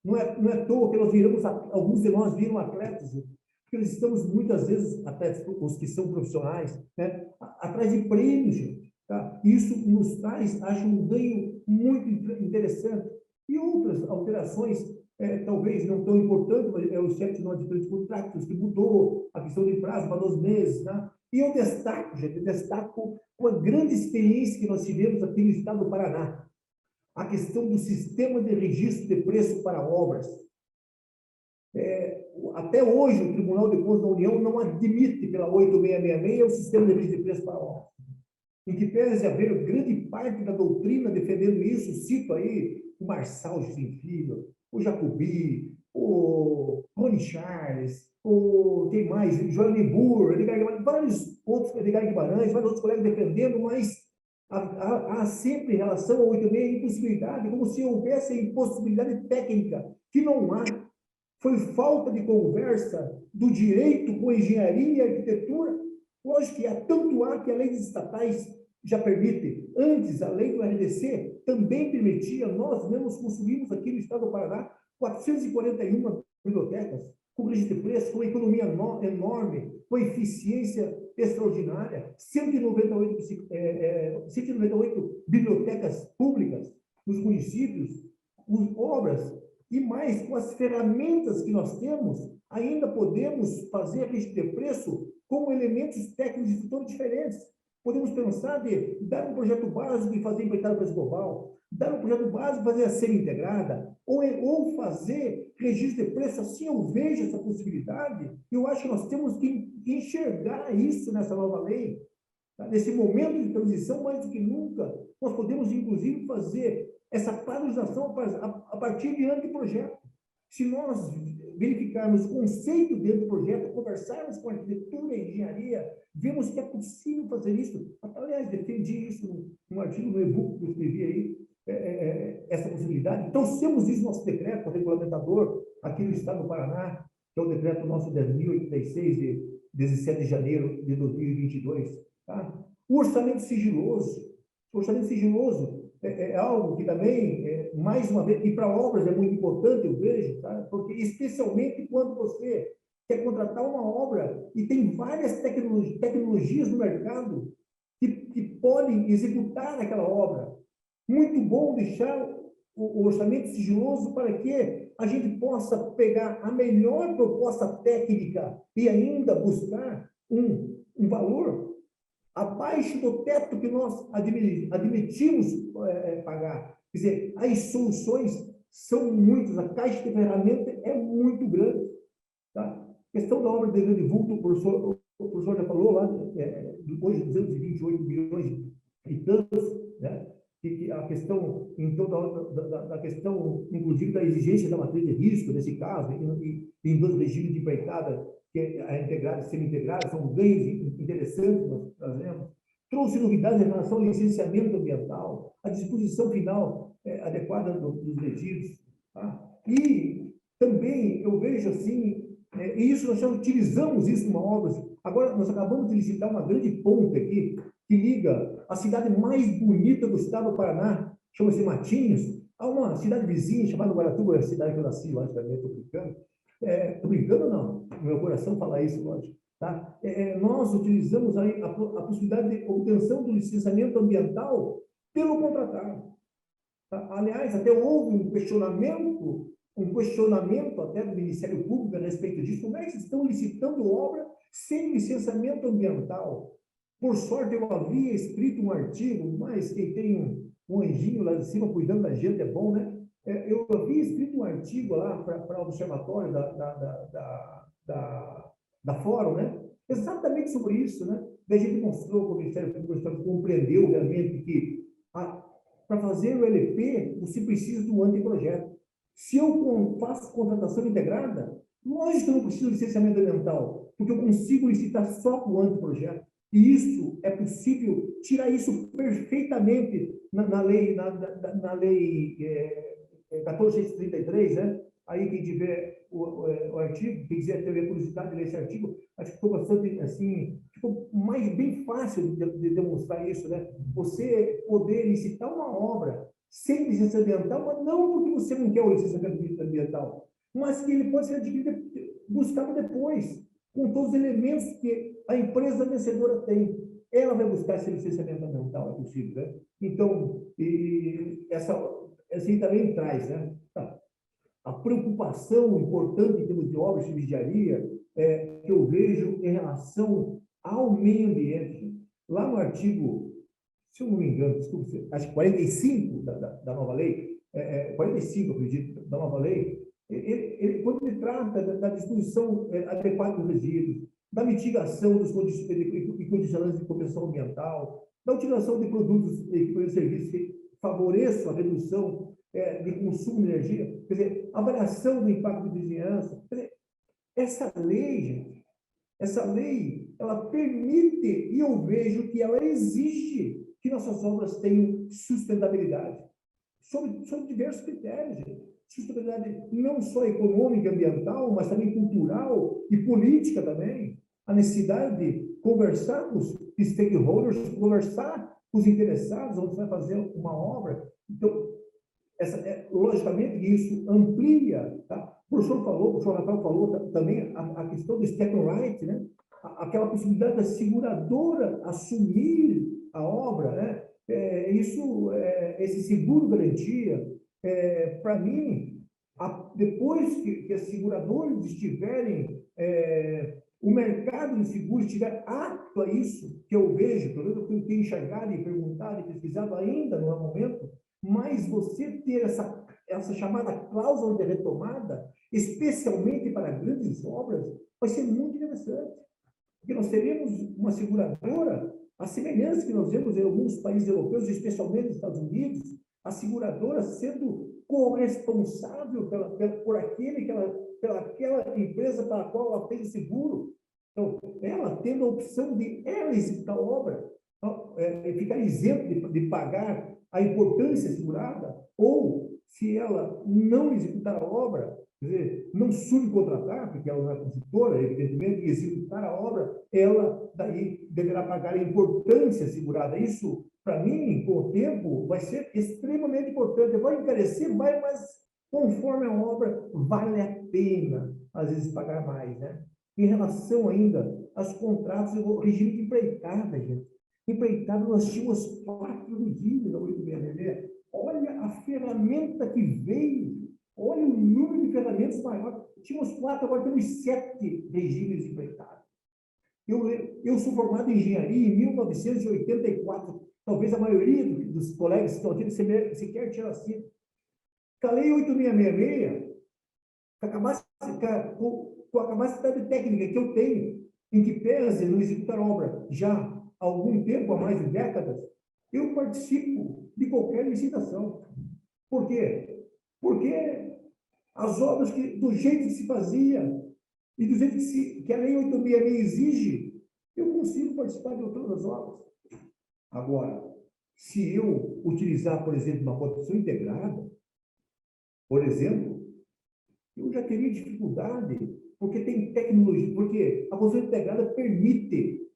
Não é à toa que nós viramos, alguns de nós viram atletas, porque nós estamos muitas vezes, até os que são profissionais, né, atrás de prêmios. Gente, tá? Isso nos traz, acho, um ganho muito interessante. E outras alterações, talvez não tão importante, mas é o 79 de contratos, que mudou a questão de prazo para 2 meses. Né? E eu destaco uma grande experiência que nós tivemos aqui no estado do Paraná, a questão do sistema de registro de preço para obras. Até hoje, o Tribunal de Contas da União não admite, pela 8666, o sistema de registro de preço para obras. Em que pese haver grande parte da doutrina defendendo isso, cito aí o Marçal Justin Filho, o Jacobi, o Rony Charles, quem mais? João Libur, vários outros, Edgar Guimarães, vários outros colegas defendendo, mas há sempre em relação ao 86 impossibilidade, como se houvesse impossibilidade técnica, que não há. Foi falta de conversa do direito com engenharia e arquitetura. Lógico que tanto há que a lei dos estatais já permite. Antes, a lei do RDC também permitia, nós mesmos construímos aqui no estado do Paraná 441 bibliotecas, com registro de preço, com economia enorme, com eficiência extraordinária, 198 bibliotecas públicas nos municípios, obras, e mais, com as ferramentas que nós temos, ainda podemos fazer registro de preço com elementos técnicos totalmente diferentes. Podemos pensar de dar um projeto básico e fazer empreitada preço global, dar um projeto básico e fazer a semi-integrada, ou fazer registro de preço. Assim eu vejo essa possibilidade. Eu acho que nós temos que enxergar isso nessa nova lei. Tá? Nesse momento de transição, mais do que nunca, nós podemos, inclusive, fazer essa padronização a partir de anteprojeto. Se nós verificarmos o conceito dentro do projeto, conversarmos com a arquitetura e engenharia, vemos que é possível fazer isso. Aliás, defendi isso num artigo no e-book que eu escrevi aí, essa possibilidade. Então, temos isso no nosso decreto regulamentador aqui no estado do Paraná, que é o decreto nosso 10.086, de 17 de janeiro de 2022. Tá? O orçamento sigiloso. O orçamento sigiloso é algo que também, mais uma vez, e para obras é muito importante, eu vejo, tá? Porque especialmente quando você quer contratar uma obra e tem várias tecnologias no mercado que podem executar aquela obra. Muito bom deixar o orçamento sigiloso para que a gente possa pegar a melhor proposta técnica e ainda buscar um valor abaixo do teto que nós admitimos pagar. Quer dizer, as soluções são muitas, a caixa de ferramenta é muito grande. Tá? A questão da obra de grande vulto, o professor já falou lá, hoje 228 milhões e tantos, né? Que a questão, então, da questão, inclusive, da exigência da matriz de risco, nesse caso, em dois regimes de empreitada, que é a integrada e semi-integrada, são ganhos interessantes que nós trazemos. Trouxe novidades em relação ao licenciamento ambiental, a disposição final adequada dos resíduos. Tá? E também eu vejo assim, e isso nós já utilizamos isso numa obra. Agora, nós acabamos de licitar uma grande ponte aqui, que liga a cidade mais bonita do estado do Paraná, chama-se Matinhos, a uma cidade vizinha chamada Guaratuba, a cidade que eu nasci, logicamente, estou brincando. Estou brincando, não, meu coração fala isso, lógico. Tá? Nós utilizamos aí a possibilidade de obtenção do licenciamento ambiental pelo contratado. Tá? Aliás, até houve um questionamento até do Ministério Público a respeito disso. Como é que estão licitando obra sem licenciamento ambiental? Por sorte, eu havia escrito um artigo, mas quem tem um anjinho lá de cima cuidando da gente é bom, né? Eu havia escrito um artigo lá para o observatório da Fórum, né? Exatamente sobre isso, né? A gente mostrou que o Ministério Público compreendeu realmente que para fazer o LP, você precisa de um anteprojeto. Se eu faço contratação integrada, lógico que eu não preciso de licenciamento ambiental, porque eu consigo licitar só com o anteprojeto. E isso é possível tirar isso perfeitamente na lei 1433, né? Aí quem tiver o artigo, quem quiser ter a curiosidade de ler esse artigo, acho que ficou bastante, assim, ficou bem fácil de demonstrar isso, né? Você poder licitar uma obra sem licença ambiental, mas não porque você não quer o licenciamento ambiental, mas que ele pode ser adquirido, buscado depois, com todos os elementos que a empresa vencedora tem. Ela vai buscar esse licenciamento ambiental, é possível, né? Então, essa aí também traz, né? A preocupação importante em termos de obras de engenharia que eu vejo em relação ao meio ambiente. Lá no artigo, se eu não me engano, desculpe, acho que 45 da nova lei, 45, acredito, da nova lei, quando ele trata da disposição adequada dos resíduos, da mitigação dos condicionantes de compensação ambiental, da utilização de produtos e serviços que favoreçam a redução de consumo de energia, quer dizer, avaliação do impacto de vizinhança. Quer dizer, essa lei, gente, ela permite, e eu vejo que ela exige que nossas obras tenham sustentabilidade, sob diversos critérios, gente. Sustentabilidade não só econômica, ambiental, mas também cultural e política também. A necessidade de conversar com os stakeholders, conversar com os interessados, onde você vai fazer uma obra. Então, logicamente que isso amplia, tá? O professor Rafael falou também a questão do step right, né? Aquela possibilidade da seguradora assumir a obra, né? Esse seguro garantia, para mim, depois que as seguradoras estiverem, o mercado de seguros estiver apto a isso, que eu vejo, pelo menos eu tenho enxergado e perguntado e pesquisado, ainda não é o momento, mas você ter essa chamada cláusula de retomada, especialmente para grandes obras, vai ser muito interessante. Porque nós teremos uma seguradora, a semelhança que nós vemos em alguns países europeus, especialmente nos Estados Unidos, a seguradora sendo corresponsável por aquela empresa para a qual ela tem seguro. Então, ela tendo a opção de ela executar a obra, ficar isento de pagar a importância segurada, ou se ela não executar a obra, quer dizer, não subcontratar, porque ela não é consultora, evidentemente, e executar a obra, ela daí deverá pagar a importância segurada. Isso, para mim, com o tempo, vai ser extremamente importante. Vai encarecer, mas conforme a obra, vale a pena, às vezes, pagar mais, né? Em relação ainda aos contratos, o regime de empreitada, gente. Empreitada, nós tínhamos 4 regimes da 866. Olha a ferramenta que veio, olha o número de ferramentas maior. Tínhamos 4, agora temos 7 regimes de empreitada. Eu sou formado em engenharia em 1984. Talvez a maioria dos colegas que estão aqui sequer tinha nascido. A lei 8666, com a capacidade técnica que eu tenho, em que pese não executar obra já há algum tempo, há mais de décadas, eu participo de qualquer licitação. Por quê? Porque as obras do jeito que se fazia e do jeito que a Lei 866 exige, eu consigo participar de todas as obras. Agora, se eu utilizar, por exemplo, uma construção integrada, por exemplo, eu já teria dificuldade, porque tem tecnologia, porque a construção integrada permite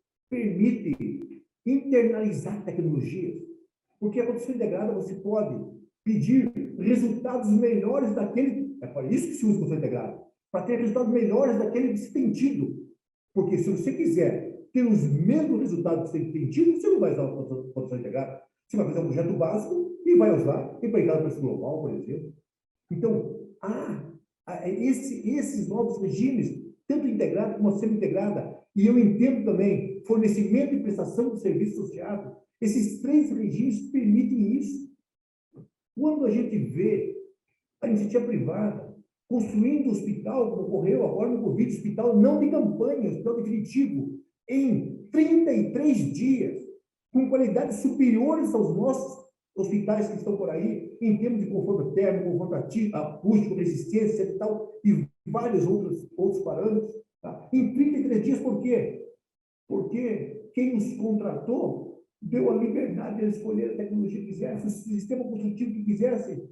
internalizar tecnologias. Porque a construção integrada você pode pedir resultados melhores daquele. É para isso que se usa a construção integrada, para ter resultados melhores daquele que se tem tido. Porque se você quiser ter os mesmos resultados que você tem tido, você não vai usar a construção integrada. Você vai fazer um projeto básico e vai usar empregado para esse global, por exemplo. Então, esses novos regimes, tanto integrado como semi-integrada, e eu entendo também fornecimento e prestação de serviço associado, esses 3 regimes permitem isso. Quando a gente vê a iniciativa privada construindo hospital, como ocorreu agora no Covid, hospital não de campanha, hospital definitivo, em 33 dias, com qualidades superiores aos nossos hospitais que estão por aí, em termos de conforto térmico, conforto acústico, resistência e tal, e vários outros parâmetros. Tá? Em 33 dias, por quê? Porque quem nos contratou deu a liberdade de escolher a tecnologia que quisesse, o sistema construtivo que quisesse.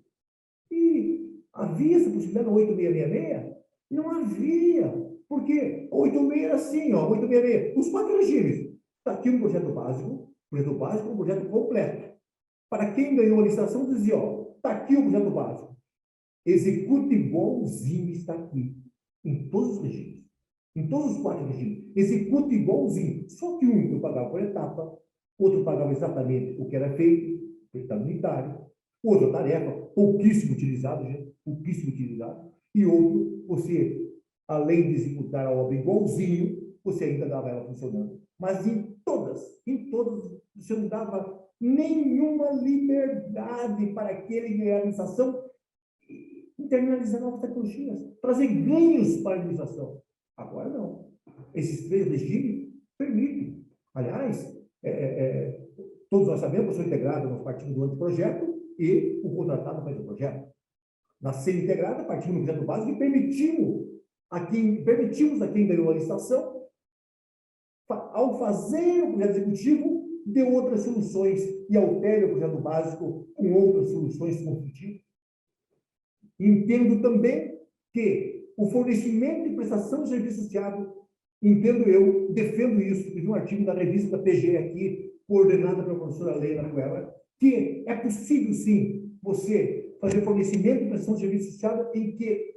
E havia essa possibilidade na 8666? Não havia. Porque a 86 era assim, ó, 866, os 4 regimes. Está aqui um projeto básico, um projeto completo. Para quem ganhou a licitação, dizia, ó, está aqui o projeto básico. Execute igualzinho está aqui, em todos os regimes. Em todos os 4 regimes. Execute igualzinho. Só que um eu pagava por etapa, outro pagava exatamente o que era feito unitário, outra tarefa, pouquíssimo utilizado, gente, pouquíssimo utilizado, e outro, você, além de executar a obra igualzinho, você ainda dava ela funcionando. Mas em todas, você não dava nenhuma liberdade para aquele ganhar a administração internalizar novas tecnologias, trazer ganhos para a administração. Agora não. Esses 3 regimes permitem. Aliás, todos nós sabemos, eu sou integrado, nós partimos do anteprojeto e o contratado faz o projeto. Na semi-integrada, partimos do projeto básico e permitimos a quem ganhou a licitação, ao fazer o projeto executivo, dê outras soluções e altere o projeto básico com outras soluções construtivas. Entendo também que o fornecimento e prestação de serviço associado, entendo eu, defendo isso, e vi um artigo da revista PGE aqui, coordenada pela professora Leila Cueva, que é possível, sim, você fazer fornecimento e prestação de serviço associado em que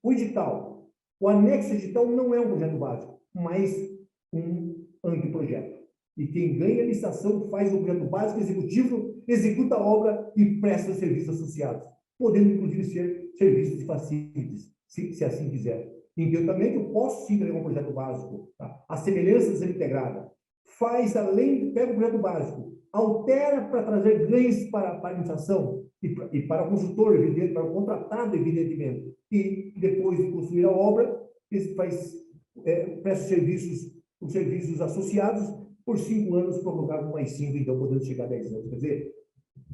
o edital, o anexo edital não é um projeto básico, mas um anteprojeto. E quem ganha a licitação faz o projeto básico executivo, executa a obra e presta serviços associados, podendo, inclusive, ser serviços de facilities, se assim quiser. Entendo também que eu posso sim entregar um projeto básico. Tá? A semelhança de ser integrada. Pega o projeto básico, altera para trazer ganhos para a administração e para o consultor, evidente, para o contratado, evidentemente. E depois de construir a obra, presta os serviços associados por 5 anos, prorrogado mais 5, então podendo chegar a 10 anos. Quer dizer,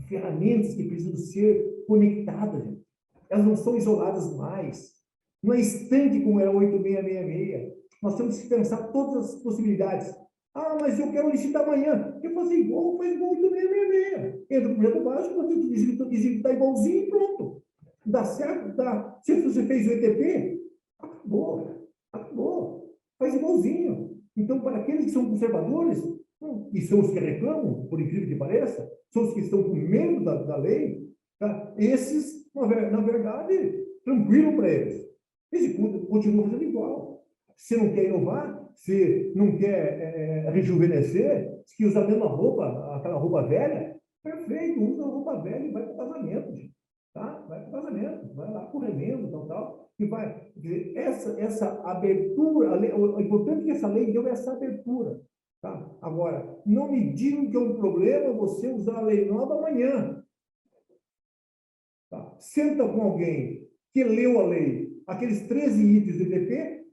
ferramentas que precisam ser conectadas, gente. Elas não são isoladas mais. Não é estanque como era 8666. Nós temos que pensar todas as possibilidades. Ah, mas eu quero licitar amanhã. Eu fazer igual, faz igual 8666. Entra no projeto básico, você está igualzinho e pronto. Dá certo? Dá. Se você fez o ETP, acabou. Faz igualzinho. Então, para aqueles que são conservadores, e são os que reclamam, por incrível que pareça, são os que estão com medo da lei, tá? Esses, na verdade, tranquilo para eles. Eles continuam fazendo igual. Se não quer inovar, se não quer rejuvenescer, se quer usar a mesma roupa, aquela roupa velha, perfeito, usa a roupa velha e vai para o casamento. Tá? Vai para o casamento, vai lá com remendo, tal. E vai. Essa abertura, o importante é que essa lei deu essa abertura. Tá? Agora, não me digam que é um problema você usar a lei nova amanhã. Tá? Senta com alguém que leu a lei, aqueles 13 itens do EDP,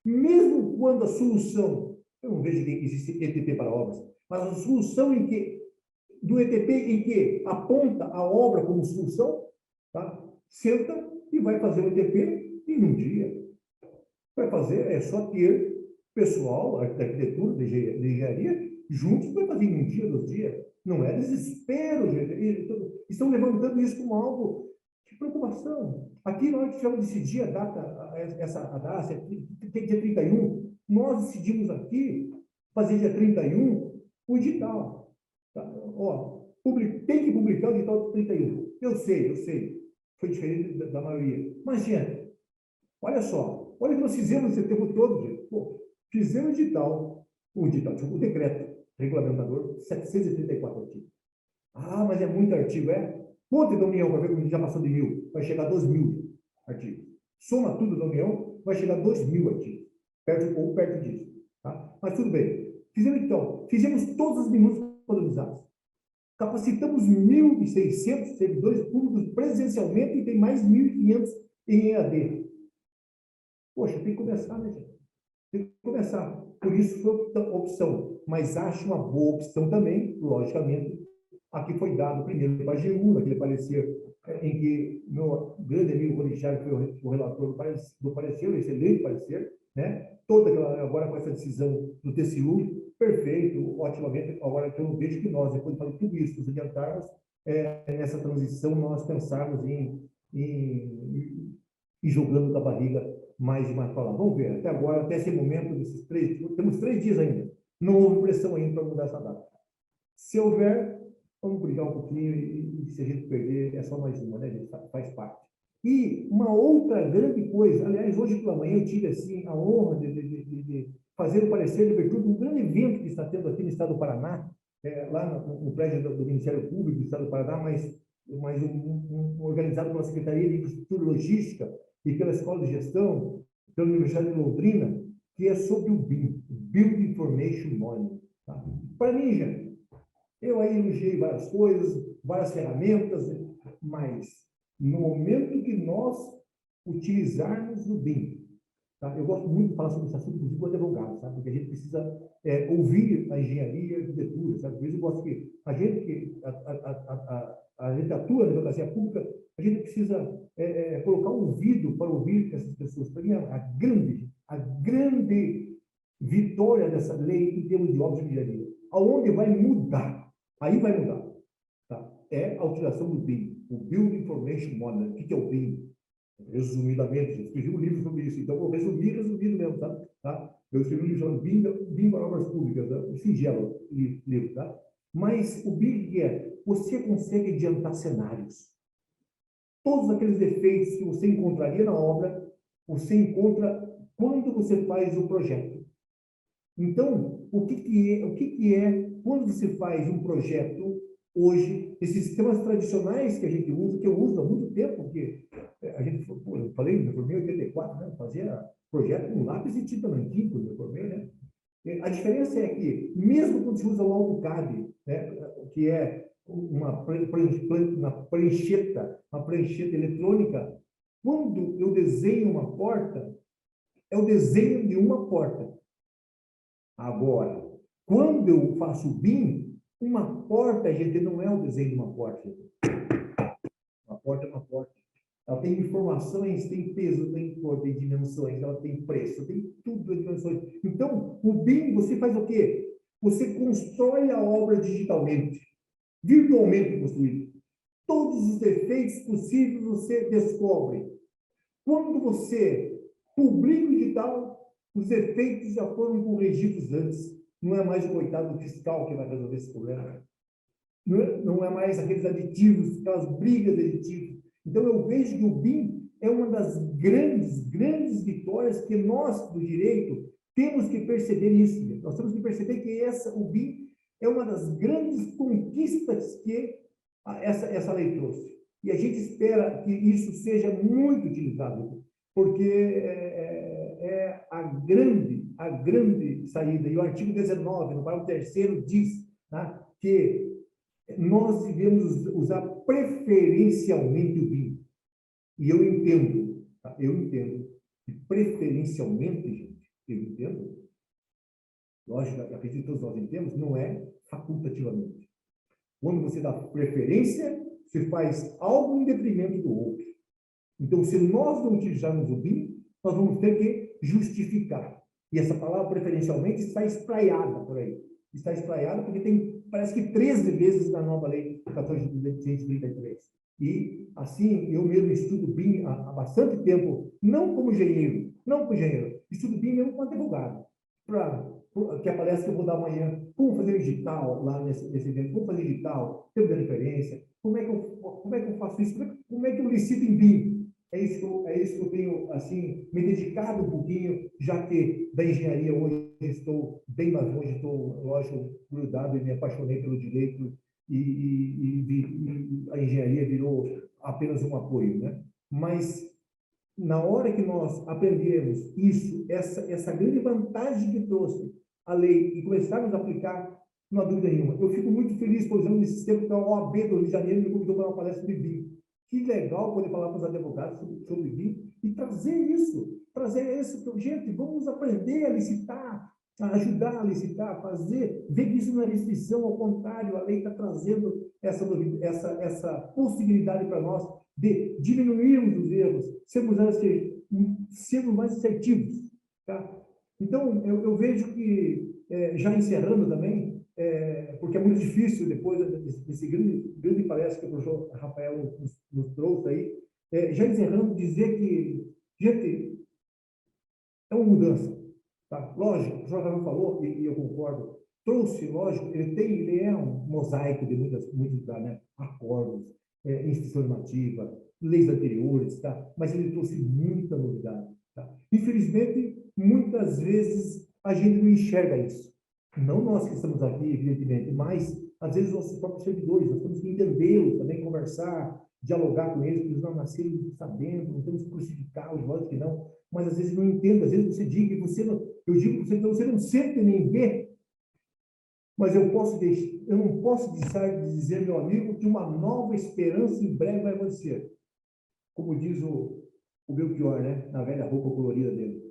mesmo quando a solução Eu não vejo que existe ETP para obras, mas a solução do ETP em que aponta a obra como solução, tá? Senta e vai fazer o ETP em um dia. Vai fazer, é só ter pessoal, da arquitetura, de engenharia, juntos vai fazer em um dia, 2 dias. Não é desespero, gente. Estão levantando isso como algo de preocupação. Aqui nós tivemos que decidir a data, a data, tem dia 31. Nós decidimos aqui fazer dia 31 o edital. Tá? Ó, tem que publicar o edital de 31. Eu sei. Foi diferente da maioria. Mas, gente, olha só, olha o que nós fizemos esse tempo todo, gente. Pô, fizemos o decreto regulamentador, 734 artigos. Ah, mas é muito artigo, é? Conta da União para ver como já passou de 1.000. Vai chegar a 2.000 artigos. Soma tudo da União, vai chegar a 2.000 artigos. Perto disso. Tá? Mas tudo bem. Fizemos todas as minutas padronizadas. Capacitamos 1.600 servidores públicos presencialmente e tem mais 1.500 em EAD. Poxa, tem que começar, né, gente? Tem que começar. Por isso foi a opção. Mas acho uma boa opção também, logicamente, a que foi dado primeiro para a AGU, naquele parecer em que meu grande amigo Rorichard foi o relator do parecer, o excelente parecer, né? Agora com essa decisão do TCU, perfeito, otimamente. Agora que eu vejo que nós, depois de fazer tudo isso, nos adiantarmos, nessa transição, nós pensarmos em jogando da barriga mais e mais para lá. Vamos ver, até agora, até esse momento, temos 3 dias ainda. Não houve pressão ainda para mudar essa data. Se houver, vamos brigar um pouquinho e se a gente perder, é só mais uma, né, gente? Faz parte. E uma outra grande coisa, aliás, hoje pela manhã eu tive assim, a honra de fazer o parecer de abertura de um grande evento que está tendo aqui no estado do Paraná, lá no prédio do Ministério Público do estado do Paraná, mas organizado pela Secretaria de Infraestrutura e Logística e pela Escola de Gestão, pela Universidade de Londrina, que é sobre o BIM, Build Information Modeling. Tá? Para mim, gente, eu aí elogiei várias coisas, várias ferramentas, mas no momento que nós utilizarmos o BIM, tá? Eu gosto muito de falar sobre esse assunto, inclusive com advogado, sabe? Porque a gente precisa ouvir a engenharia e a arquitetura, sabe? Por isso eu gosto que a gente atua na advocacia pública, a gente precisa colocar um ouvido para ouvir essas pessoas. Para mim, a grande vitória dessa lei em termos de obras de engenharia, aonde vai mudar, aí vai mudar, tá? É a utilização do BIM, o Build Information Modeling. O que é o BIM? Resumidamente, eu escrevi um livro sobre isso, então vou resumido mesmo, tá? Eu escrevi um livro chamado BIM para Obras Públicas, tá? Um singelo livro, tá? Mas o BIM você consegue adiantar cenários. Todos aqueles defeitos que você encontraria na obra, você encontra quando você faz o projeto. Então, o que é quando você faz um projeto hoje, esses sistemas tradicionais que a gente usa, que eu uso há muito tempo, porque a gente, eu falei, me formei em 84, né? Fazia projeto com lápis e tinta nanquim, quando me formei, né? A diferença é que, mesmo quando se usa o AutoCAD, né, que é uma prancheta eletrônica, quando eu desenho uma porta, é o desenho de uma porta. Agora, quando eu faço o BIM, uma porta, gente, não é o desenho de uma porta. Uma porta é uma porta. Ela tem informações, tem peso, tem cor, tem dimensões, ela tem preço, tem tudo, dimensões. Então, o BIM, você faz o quê? Você constrói a obra digitalmente, virtualmente construída. Todos os defeitos possíveis você descobre. Quando você publica o digital, os defeitos já foram corrigidos antes. Não é mais o coitado fiscal que vai resolver esse problema. Não é mais aqueles aditivos, aquelas brigas de aditivos. Então, eu vejo que o BIM é uma das grandes vitórias que nós, do direito, temos que perceber isso. Nós temos que perceber que o BIM é uma das grandes conquistas que essa lei trouxe. E a gente espera que isso seja muito utilizado, porque é a grande saída. E o artigo 19, no parágrafo 3º, diz, tá, que nós devemos usar preferencialmente o BIM. E eu entendo, tá? Eu entendo que preferencialmente, gente, eu entendo lógico, acredito que todos nós entendemos, não é facultativamente. Quando você dá preferência, você faz algo em detrimento do outro. Então, se nós não utilizarmos o BIM, nós vamos ter que justificar. E essa palavra, preferencialmente, está espraiada por aí. Está espraiada porque tem, parece que 13 vezes na nova lei 14.233. E, assim, eu mesmo estudo BIM há bastante tempo, não como engenheiro, estudo BIM mesmo como advogado, que aparece que eu vou dar amanhã, como fazer digital lá nesse evento, como fazer digital, tempo de referência, como é que eu faço isso, como é que eu licito em BIM? É isso que eu tenho, assim, me dedicado um pouquinho, já que da engenharia hoje estou bem mais longe, estou, lógico, grudado e me apaixonei pelo direito e a engenharia virou apenas um apoio, né? Mas na hora que nós aprendermos isso, essa grande vantagem que trouxe a lei e começarmos a aplicar, não há dúvida nenhuma. Eu fico muito feliz, por exemplo, nesse tempo que a OAB do Rio de Janeiro me convidou para uma palestra de BIM. Que legal poder falar com os advogados sobre BIM e trazer isso, gente, vamos aprender a licitar, a ajudar a licitar, a fazer, ver que isso não é restrição, ao contrário, a lei está trazendo essa possibilidade para nós de diminuirmos os erros, sermos mais assertivos. Tá? Então, eu vejo que, já encerrando também, porque é muito difícil, depois desse grande palestra que o professor Rafael nos trouxe aí, já encerrando, dizer que, gente, é uma mudança. Tá? Lógico, o professor Rafael falou, e eu concordo, trouxe, lógico, ele é um mosaico de muitos né? Acordos, instituição normativa, leis anteriores, tá? Mas ele trouxe muita novidade. Tá? Infelizmente, muitas vezes a gente não enxerga isso. Não nós que estamos aqui, evidentemente, mas às vezes nossos próprios servidores, nós temos que entendê-los, também conversar, dialogar com eles, porque eles não nasceram sabendo, não temos que crucificá-los, lógico que não, mas às vezes não entendo, às vezes você diz que você não, eu digo que você não sente nem vê, mas eu não posso deixar de dizer, meu amigo, que uma nova esperança em breve vai acontecer. Como diz o Belchior, né, na velha roupa colorida dele.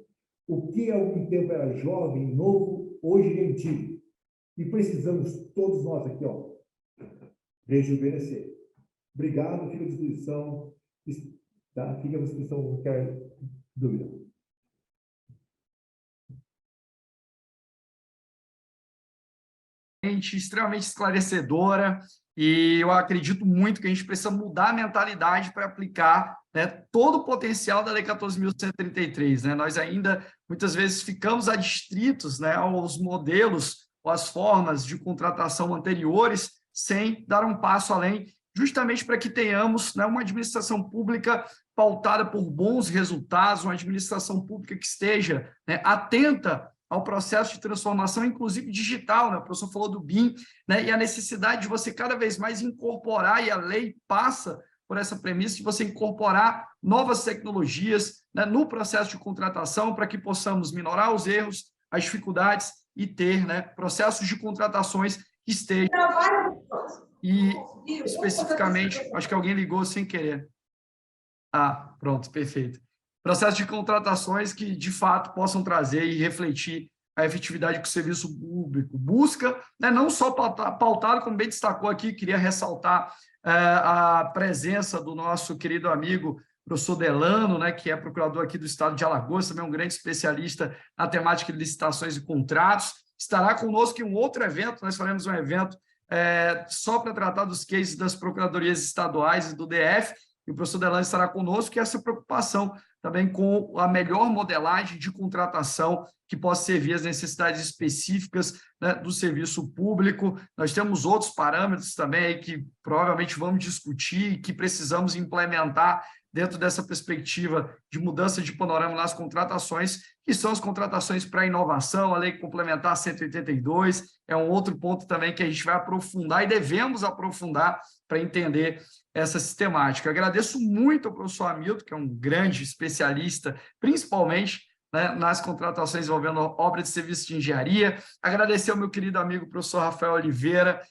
O que há algum tempo era jovem, novo, hoje é antigo. E precisamos, todos nós aqui, rejuvenescer. Obrigado, fica à disposição. Tá? Fica à disposição, qualquer dúvida. Extremamente esclarecedora, e eu acredito muito que a gente precisa mudar a mentalidade para aplicar, né, todo o potencial da Lei 14.133. Né? Nós ainda, muitas vezes, ficamos adstritos, né, aos modelos ou às formas de contratação anteriores, sem dar um passo além, justamente para que tenhamos, né, uma administração pública pautada por bons resultados, uma administração pública que esteja, né, atenta ao processo de transformação, inclusive digital, né? O professor falou do BIM, né? E a necessidade de você cada vez mais incorporar, e a lei passa por essa premissa de você incorporar novas tecnologias, né, no processo de contratação, para que possamos minorar os erros, as dificuldades e ter, né, processos de contratações que estejam. E, especificamente, acho que alguém ligou sem querer. Ah, pronto, perfeito. Processo de contratações que, de fato, possam trazer e refletir a efetividade que o serviço público busca, né? Não só pautado, como bem destacou aqui, queria ressaltar a presença do nosso querido amigo professor Delano, né, que é procurador aqui do estado de Alagoas, também um grande especialista na temática de licitações e contratos. Estará conosco em um outro evento, nós faremos um evento só para tratar dos cases das procuradorias estaduais e do DF, e o professor Delano estará conosco, e essa preocupação também com a melhor modelagem de contratação que possa servir às necessidades específicas, né, do serviço público. Nós temos outros parâmetros também aí que provavelmente vamos discutir e que precisamos implementar dentro dessa perspectiva de mudança de panorama nas contratações, que são as contratações para inovação, a Lei Complementar 182, é um outro ponto também que a gente vai aprofundar e devemos aprofundar para entender essa sistemática. Eu agradeço muito ao professor Hamilton, que é um grande especialista, principalmente né, nas contratações envolvendo obra de serviço de engenharia. Agradecer ao meu querido amigo professor Rafael Oliveira,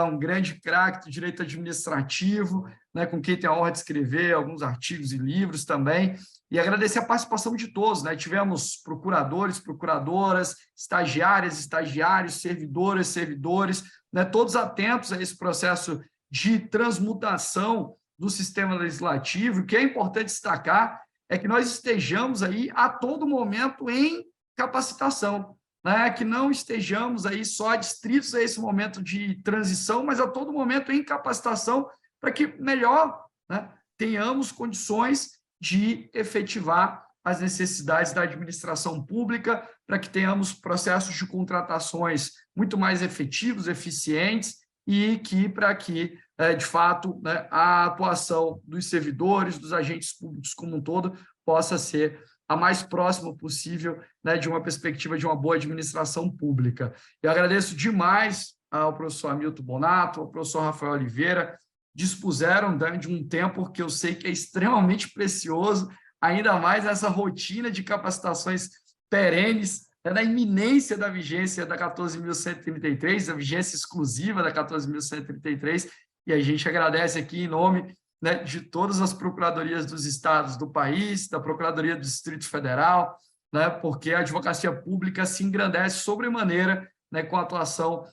um grande craque do direito administrativo, né, com quem tenho a honra de escrever alguns artigos e livros também, e agradecer a participação de todos, né? Tivemos procuradores, procuradoras, estagiárias, estagiários, servidoras, servidores, né, todos atentos a esse processo de transmutação do sistema legislativo. O que é importante destacar é que nós estejamos aí a todo momento em capacitação, né? Que não estejamos aí só adstritos a esse momento de transição, mas a todo momento em capacitação para que melhor, né, tenhamos condições de efetivar as necessidades da administração pública, para que tenhamos processos de contratações muito mais efetivos, eficientes, e que, para que, de fato, né, a atuação dos servidores, dos agentes públicos como um todo, possa ser a mais próxima possível, né, de uma perspectiva de uma boa administração pública. Eu agradeço demais ao professor Hamilton Bonato, ao professor Rafael Oliveira, dispuseram de um tempo que eu sei que é extremamente precioso, ainda mais nessa rotina de capacitações perenes, na iminência da vigência da 14.133, a vigência exclusiva da 14.133, e a gente agradece aqui em nome, né, de todas as procuradorias dos estados do país, da Procuradoria do Distrito Federal, né, porque a advocacia pública se engrandece sobremaneira, né, com a atuação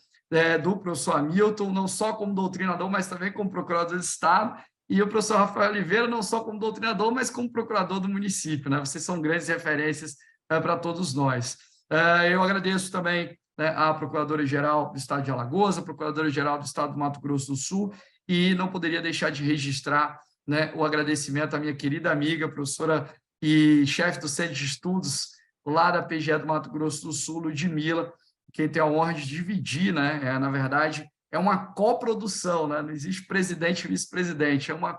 do professor Hamilton, não só como doutrinador, mas também como procurador do Estado, e o professor Rafael Oliveira, não só como doutrinador, mas como procurador do município, né? Vocês são grandes referências para todos nós. Eu agradeço também, né, à Procuradora-Geral do Estado de Alagoas, à Procuradora-Geral do Estado do Mato Grosso do Sul, e não poderia deixar de registrar, né, o agradecimento à minha querida amiga, professora e chefe do Centro de Estudos lá da PGE do Mato Grosso do Sul, Ludmila, quem tem a honra de dividir, né? Na verdade, é uma coprodução, né? Não existe presidente e vice-presidente, é uma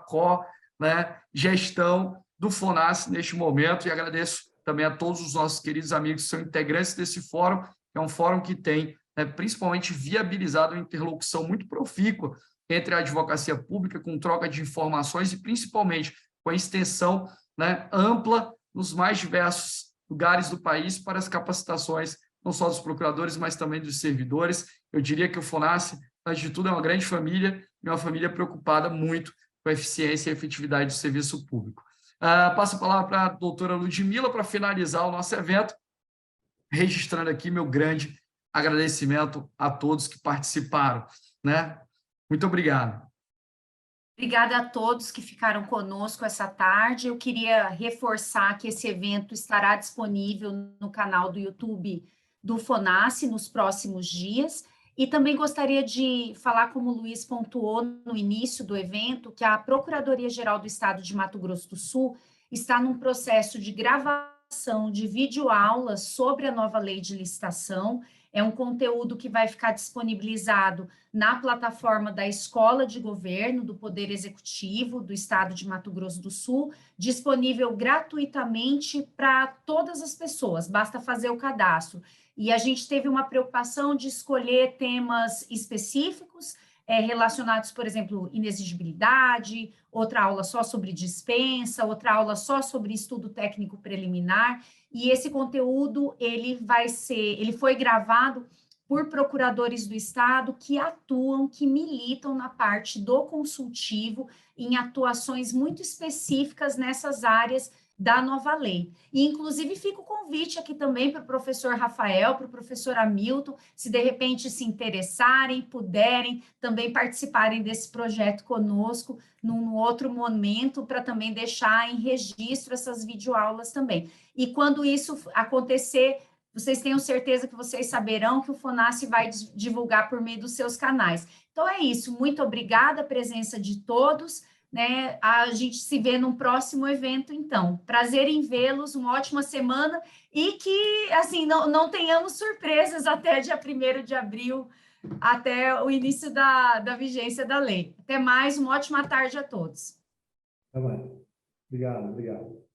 né, gestão do FONASSE neste momento, e agradeço também a todos os nossos queridos amigos que são integrantes desse fórum, que é um fórum que tem, né, principalmente viabilizado uma interlocução muito profícua entre a advocacia pública, com troca de informações e principalmente com a extensão, né, ampla nos mais diversos lugares do país para as capacitações não só dos procuradores, mas também dos servidores. Eu diria que o FONASSE, antes de tudo, é uma grande família, e uma família preocupada muito com a eficiência e a efetividade do serviço público. Passo a palavra para a doutora Ludmila para finalizar o nosso evento, registrando aqui meu grande agradecimento a todos que participaram, né? Muito obrigado. Obrigada a todos que ficaram conosco essa tarde. Eu queria reforçar que esse evento estará disponível no canal do YouTube do FONASSE nos próximos dias, e também gostaria de falar, como o Luiz pontuou no início do evento, que a Procuradoria-Geral do Estado de Mato Grosso do Sul está num processo de gravação de videoaulas sobre a nova lei de licitação. É um conteúdo que vai ficar disponibilizado na plataforma da Escola de Governo do Poder Executivo do Estado de Mato Grosso do Sul, disponível gratuitamente para todas as pessoas, basta fazer o cadastro. E a gente teve uma preocupação de escolher temas específicos, relacionados, por exemplo, inexigibilidade, outra aula só sobre dispensa, outra aula só sobre estudo técnico preliminar, e esse conteúdo ele foi gravado por procuradores do Estado que atuam, que militam na parte do consultivo, em atuações muito específicas nessas áreas da nova lei. E, inclusive, fica o convite aqui também para o professor Rafael, para o professor Hamilton, se de repente se interessarem, puderem também participarem desse projeto conosco num outro momento, para também deixar em registro essas videoaulas também. E quando isso acontecer, vocês tenham certeza que vocês saberão que o FONASSE vai divulgar por meio dos seus canais. Então é isso, muito obrigada a presença de todos, né? A gente se vê num próximo evento, então. Prazer em vê-los, uma ótima semana, e que, assim, não tenhamos surpresas até dia 1º de abril, até o início da vigência da lei. Até mais, uma ótima tarde a todos. Até mais. Obrigado, obrigado.